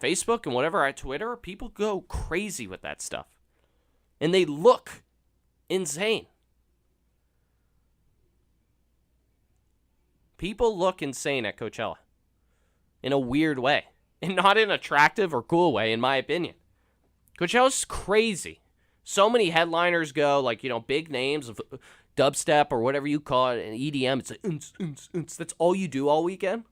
Facebook and whatever, at Twitter, people go crazy with that stuff. And they look insane. People look insane at Coachella. In a weird way. And not in an attractive or cool way, in my opinion. Coachella's crazy. So many headliners go, like, big names of dubstep or whatever you call it, and EDM. It's like, that's all you do all weekend?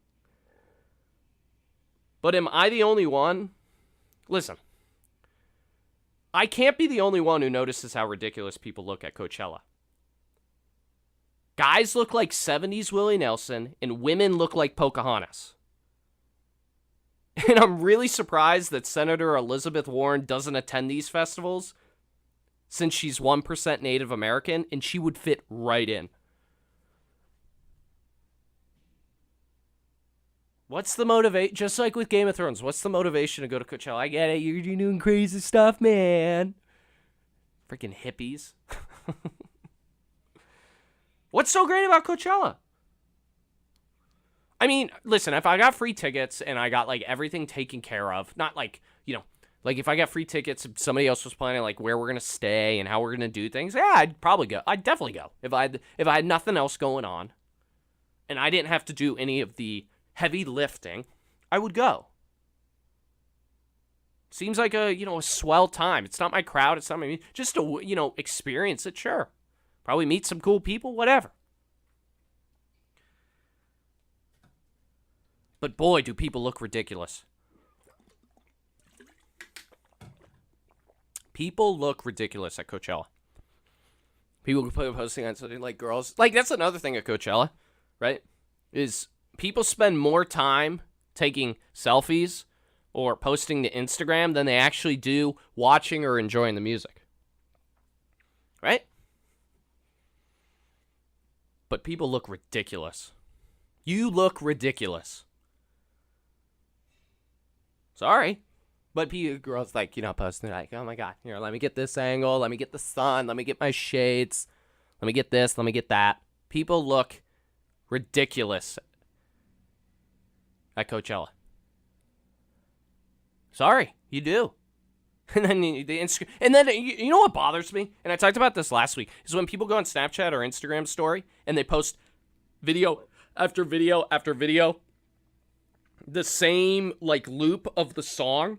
But am I the only one? Listen, I can't be the only one who notices how ridiculous people look at Coachella. Guys look like 70s Willie Nelson, and women look like Pocahontas. And I'm really surprised that Senator Elizabeth Warren doesn't attend these festivals since she's 1% Native American, and she would fit right in. What's the motivation? Just like with Game of Thrones, what's the motivation to go to Coachella? I get it. You're doing crazy stuff, man. Freaking hippies. What's so great about Coachella? I mean, listen, if I got free tickets and I got, like, everything taken care of, not like, like if I got free tickets, somebody else was planning, like, where we're going to stay and how we're going to do things, yeah, I'd probably go. I'd definitely go. If I had nothing else going on and I didn't have to do any of the heavy lifting, I would go. Seems like a swell time. It's not my crowd. It's not my, just to, experience it, sure. Probably meet some cool people, whatever. But boy, do people look ridiculous. People look ridiculous at Coachella. People posting on something like girls. Like, that's another thing at Coachella, right? Is people spend more time taking selfies or posting to Instagram than they actually do watching or enjoying the music. Right? But people look ridiculous. You look ridiculous. Sorry. But girls, like, posting like, oh my God, here, let me get this angle, let me get the sun, let me get my shades, let me get this, let me get that. People look ridiculous at Coachella. Sorry, you do. And then you know what bothers me? And I talked about this last week, is when people go on Snapchat or Instagram story and they post video after video after video the same like loop of the song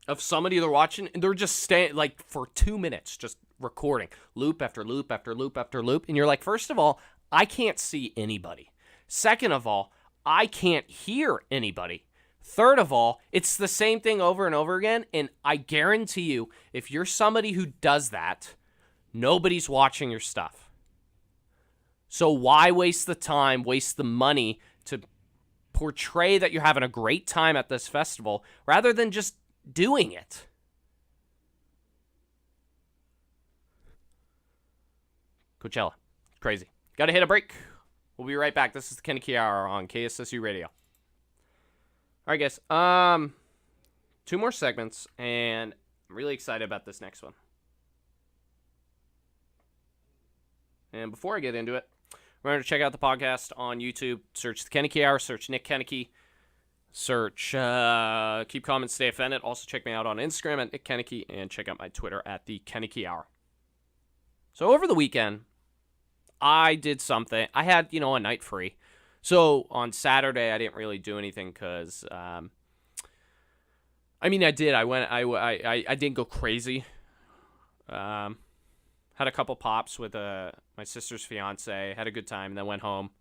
of somebody they're watching, and they're just staying like for 2 minutes, just recording loop after loop after loop after loop. And you're like, first of all, I can't see anybody. Second of all, I can't hear anybody. Third of all, it's the same thing over and over again. And I guarantee you, if you're somebody who does that, nobody's watching your stuff. So why waste the time, waste the money to portray that you're having a great time at this festival rather than just doing it? Coachella. Crazy. Got to hit a break. We'll be right back. This is the Koeneke Hour on KSSU Radio. All right, guys. 2 more segments, and I'm really excited about this next one. And before I get into it, remember to check out the podcast on YouTube. Search the Koeneke Hour. Search Nick Koeneke. Search Keep Calm and Stay Offended. Also check me out on Instagram at Nick Koeneke, and check out my Twitter at the Koeneke Hour. So over the weekend, I did something. I had, a night free. So on Saturday, I didn't really do anything because, I did. I didn't go crazy. Had a couple pops with my sister's fiance. Had a good time, and then went home.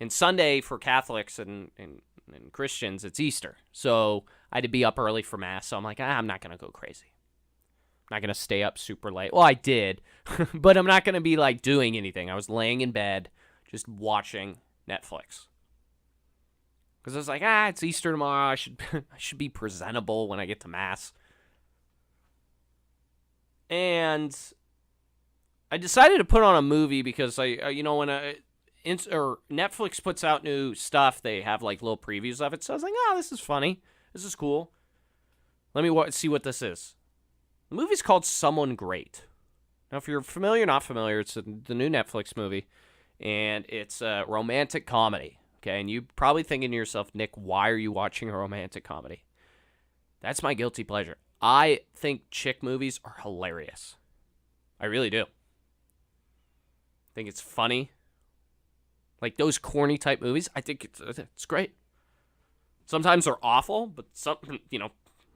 And Sunday for Catholics and Christians, it's Easter. So I had to be up early for Mass. So I'm like, I'm not going to go crazy. I'm not going to stay up super late. Well, I did, but I'm not going to be like doing anything. I was laying in bed just watching Netflix. Because I was like, it's Easter tomorrow. I should be presentable when I get to Mass. And I decided to put on a movie because when Netflix puts out new stuff, they have like little previews of it. So I was like, this is funny. This is cool. Let me see what this is. The movie's called Someone Great. Now, if you're familiar or not familiar, it's the new Netflix movie, and it's a romantic comedy. Okay, and you're probably thinking to yourself, Nick, why are you watching a romantic comedy? That's my guilty pleasure. I think chick movies are hilarious. I really do. I think it's funny. Like those corny type movies, I think it's great. Sometimes they're awful, but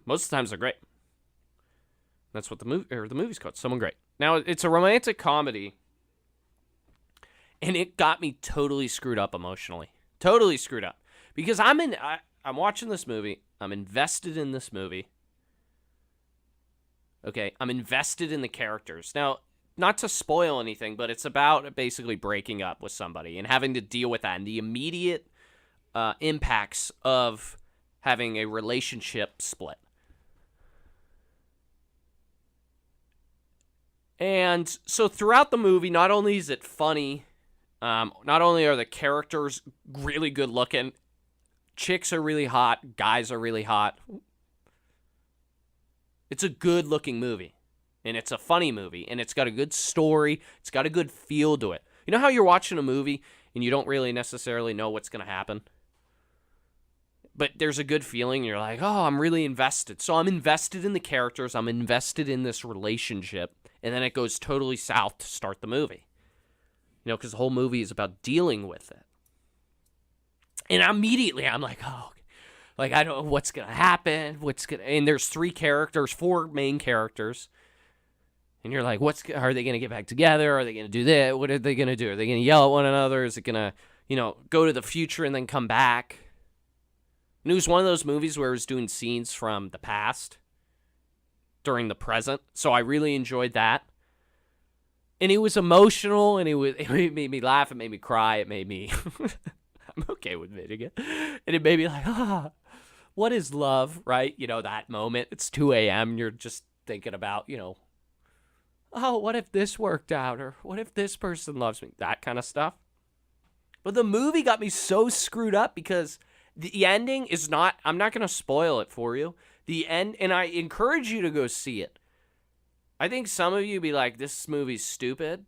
most of the times they're great. That's what the movie's called, Someone Great. Now, it's a romantic comedy, and it got me totally screwed up emotionally. Totally screwed up. Because I'm watching this movie. I'm invested in this movie. Okay, I'm invested in the characters. Now, not to spoil anything, but it's about basically breaking up with somebody and having to deal with that and the immediate impacts of having a relationship split. And so throughout the movie, not only is it funny, not only are the characters really good looking, chicks are really hot, guys are really hot. It's a good looking movie, and it's a funny movie, and it's got a good story. It's got a good feel to it. You know how you're watching a movie and you don't really necessarily know what's going to happen? But there's a good feeling. You're like, I'm really invested. So I'm invested in the characters. I'm invested in this relationship. And then it goes totally south to start the movie. Because the whole movie is about dealing with it. And immediately I'm like, I don't know what's going to happen. And there's 4 main characters. And you're like, are they going to get back together? Are they going to do that? What are they going to do? Are they going to yell at one another? Is it going to, go to the future and then come back? And it was one of those movies where it was doing scenes from the past during the present. So I really enjoyed that. And it was emotional, and it made me laugh, it made me cry, it made me I'm okay with admitting it. And it made me like, what is love, right? That moment, it's 2 a.m., and you're just thinking about, what if this worked out? Or what if this person loves me? That kind of stuff. But the movie got me so screwed up because the ending is not, I'm not going to spoil it for you. The end, and I encourage you to go see it. I think some of you be like, this movie's stupid.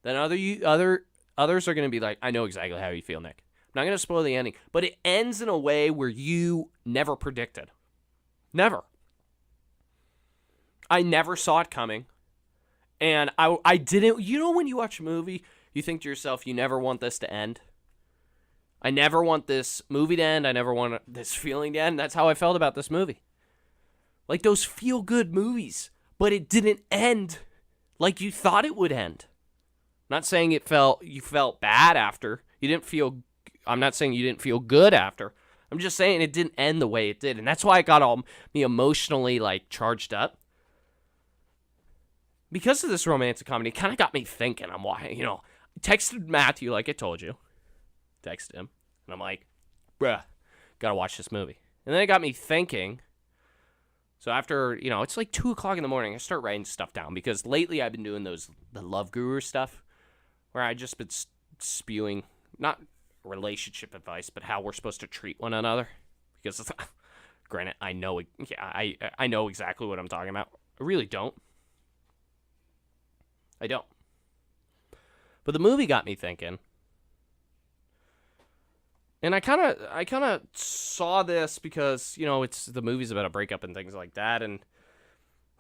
Then others are going to be like, I know exactly how you feel, Nick. I'm not going to spoil the ending. But it ends in a way where you never predicted. Never. I never saw it coming. And I didn't, when you watch a movie, you think to yourself, you never want this to end. I never want this movie to end. I never want this feeling to end. That's how I felt about this movie. Like those feel-good movies, but it didn't end like you thought it would end. I'm not saying you felt bad after. I'm not saying you didn't feel good after. I'm just saying it didn't end the way it did. And that's why it got me emotionally like charged up. Because of this romantic comedy, it kind of got me thinking. I texted Matthew like I told you. Texted him. And I'm like, bruh, gotta watch this movie. And then it got me thinking. So after, it's like 2 o'clock in the morning, I start writing stuff down. Because lately I've been doing the Love Guru stuff. Where I just been spewing, not relationship advice, but how we're supposed to treat one another. Because, granted, I know exactly what I'm talking about. I really don't. I don't. But the movie got me thinking. And I kind of saw this because, the movie's about a breakup and things like that. And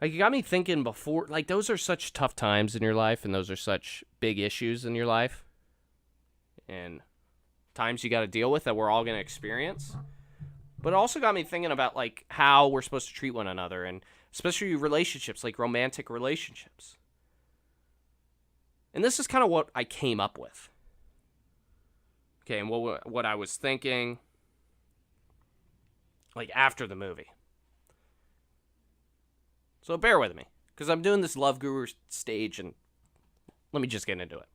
like it got me thinking before, like those are such tough times in your life and those are such big issues in your life. And times you got to deal with that we're all going to experience. But it also got me thinking about like how we're supposed to treat one another and especially relationships, like romantic relationships. And this is kind of what I came up with. Okay, and what I was thinking, like, after the movie. So bear with me, because I'm doing this Love Guru stage, and let me just get into it.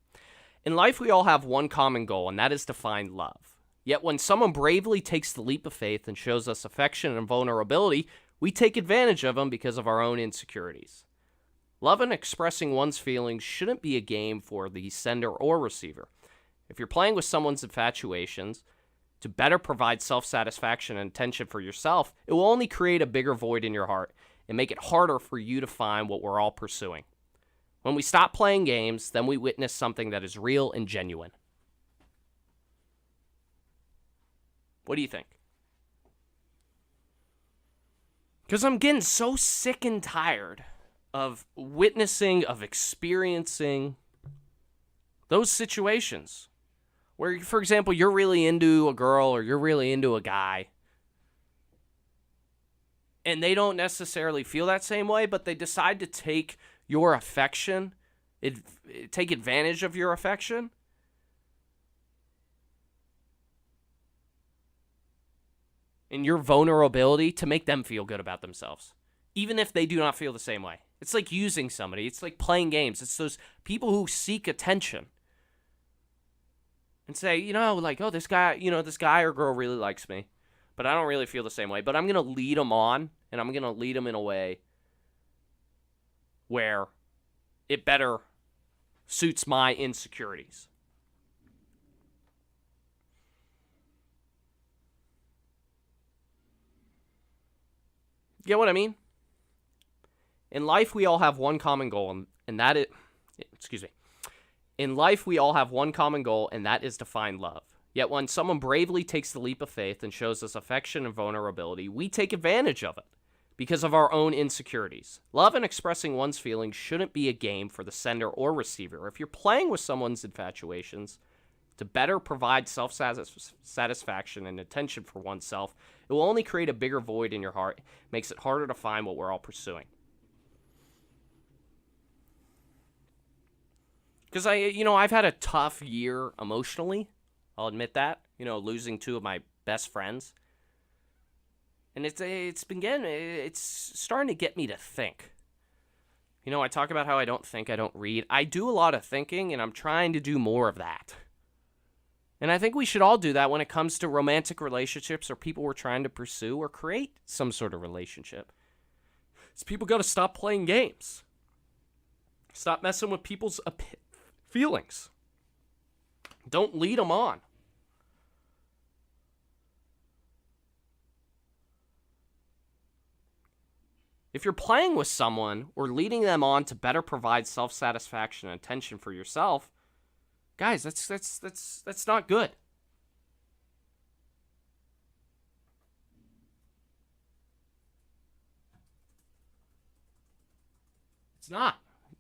In life, we all have one common goal, and that is to find love. Yet when someone bravely takes the leap of faith and shows us affection and vulnerability, we take advantage of them because of our own insecurities. Love and expressing one's feelings shouldn't be a game for the sender or receiver. If you're playing with someone's infatuations to better provide self-satisfaction and attention for yourself, it will only create a bigger void in your heart and make it harder for you to find what we're all pursuing. When we stop playing games, then we witness something that is real and genuine. What do you think? Because I'm getting so sick and tired of witnessing, of experiencing those situations where, for example, you're really into a girl or you're really into a guy and they don't necessarily feel that same way, but they decide to take your affection, take advantage of your affection. And your vulnerability to make them feel good about themselves, even if they do not feel the same way. It's like using somebody. It's like playing games. It's those people who seek attention and say, like, oh, this guy or girl really likes me, but I don't really feel the same way. But I'm going to lead them on, and I'm going to lead them in a way where it better suits my insecurities. Get what I mean? In life, we all have one common goal, and that is, In life, we all have one common goal, and that is to find love. Yet when someone bravely takes the leap of faith and shows us affection and vulnerability, we take advantage of it because of our own insecurities. Love and expressing one's feelings shouldn't be a game for the sender or receiver. If you're playing with someone's infatuations to better provide self-satisfaction and attention for oneself, it will only create a bigger void in your heart, makes it harder to find what we're all pursuing. Because I've had a tough year emotionally. I'll admit that. Losing two of my best friends. And it's starting to get me to think. I talk about how I don't think, I don't read. I do a lot of thinking, and I'm trying to do more of that. And I think we should all do that when it comes to romantic relationships or people we're trying to pursue or create some sort of relationship. It's people got to stop playing games. Stop messing with people's feelings. Don't lead them on. If you're playing with someone or leading them on to better provide self-satisfaction and attention for yourself, guys, that's not good. It's not.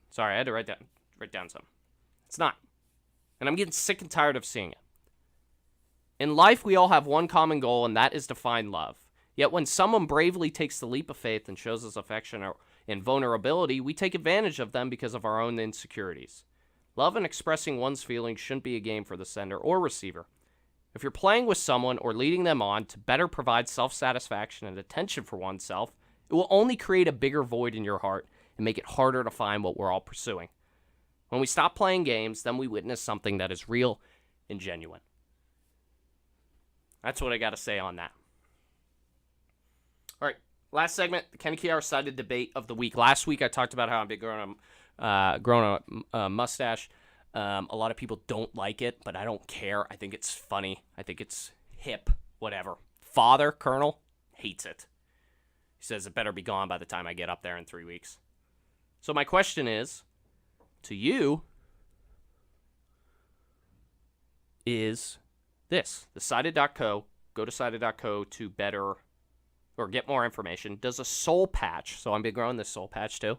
Sorry, I had to write down something. It's not. And I'm getting sick and tired of seeing it. In life, we all have one common goal, and that is to find love. Yet when someone bravely takes the leap of faith and shows us affection and vulnerability, we take advantage of them because of our own insecurities. Love and expressing one's feelings shouldn't be a game for the sender or receiver. If you're playing with someone or leading them on to better provide self-satisfaction and attention for oneself, it will only create a bigger void in your heart and make it harder to find what we're all pursuing. When we stop playing games, then we witness something that is real and genuine. That's what I got to say on that. All right, last segment, the Koeneke Hour sided debate of the week. Last week I talked about how I've been growing a mustache. A lot of people don't like it, but I don't care. I think it's funny. I think it's hip, whatever. Father, Colonel, hates it. He says it better be gone by the time I get up there in 3 weeks. So my question is, to you, is this. The sided.co, go to sided.co to better or get more information. Does a soul patch, so I've been growing this soul patch too,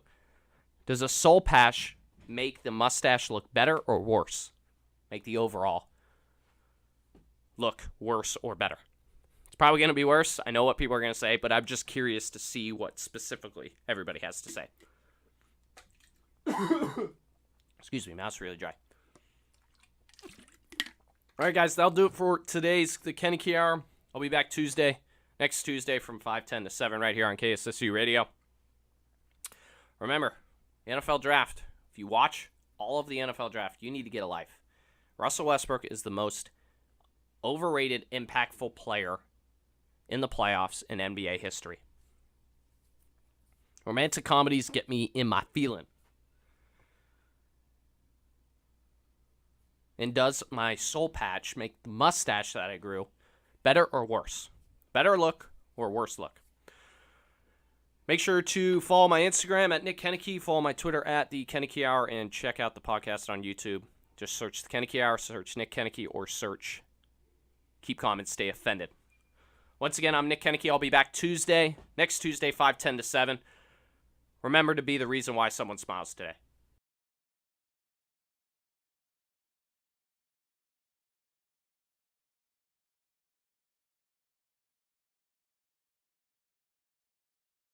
does a soul patch make the mustache look better or worse? Make the overall look worse or better? It's probably going to be worse. I know what people are going to say, but I'm just curious to see what specifically everybody has to say. Excuse me, mouth's really dry. All right, guys, that'll do it for today's The Koeneke Hour. I'll be back next Tuesday from 5:10 to 7 right here on KSSU Radio. Remember, the NFL Draft. If you watch all of the NFL Draft, you need to get a life. Russell Westbrook is the most overrated, impactful player in the playoffs in NBA history. Romantic comedies get me in my feeling. And does my soul patch make the mustache that I grew better or worse? Better look or worse look? Make sure to follow my Instagram at Nick Koeneke, follow my Twitter at The Koeneke Hour, and check out the podcast on YouTube. Just search The Koeneke Hour, search Nick Koeneke, or search Keep Calm and Stay Offended. Once again, I'm Nick Koeneke. I'll be back next Tuesday, 5:10 to 7. Remember to be the reason why someone smiles today.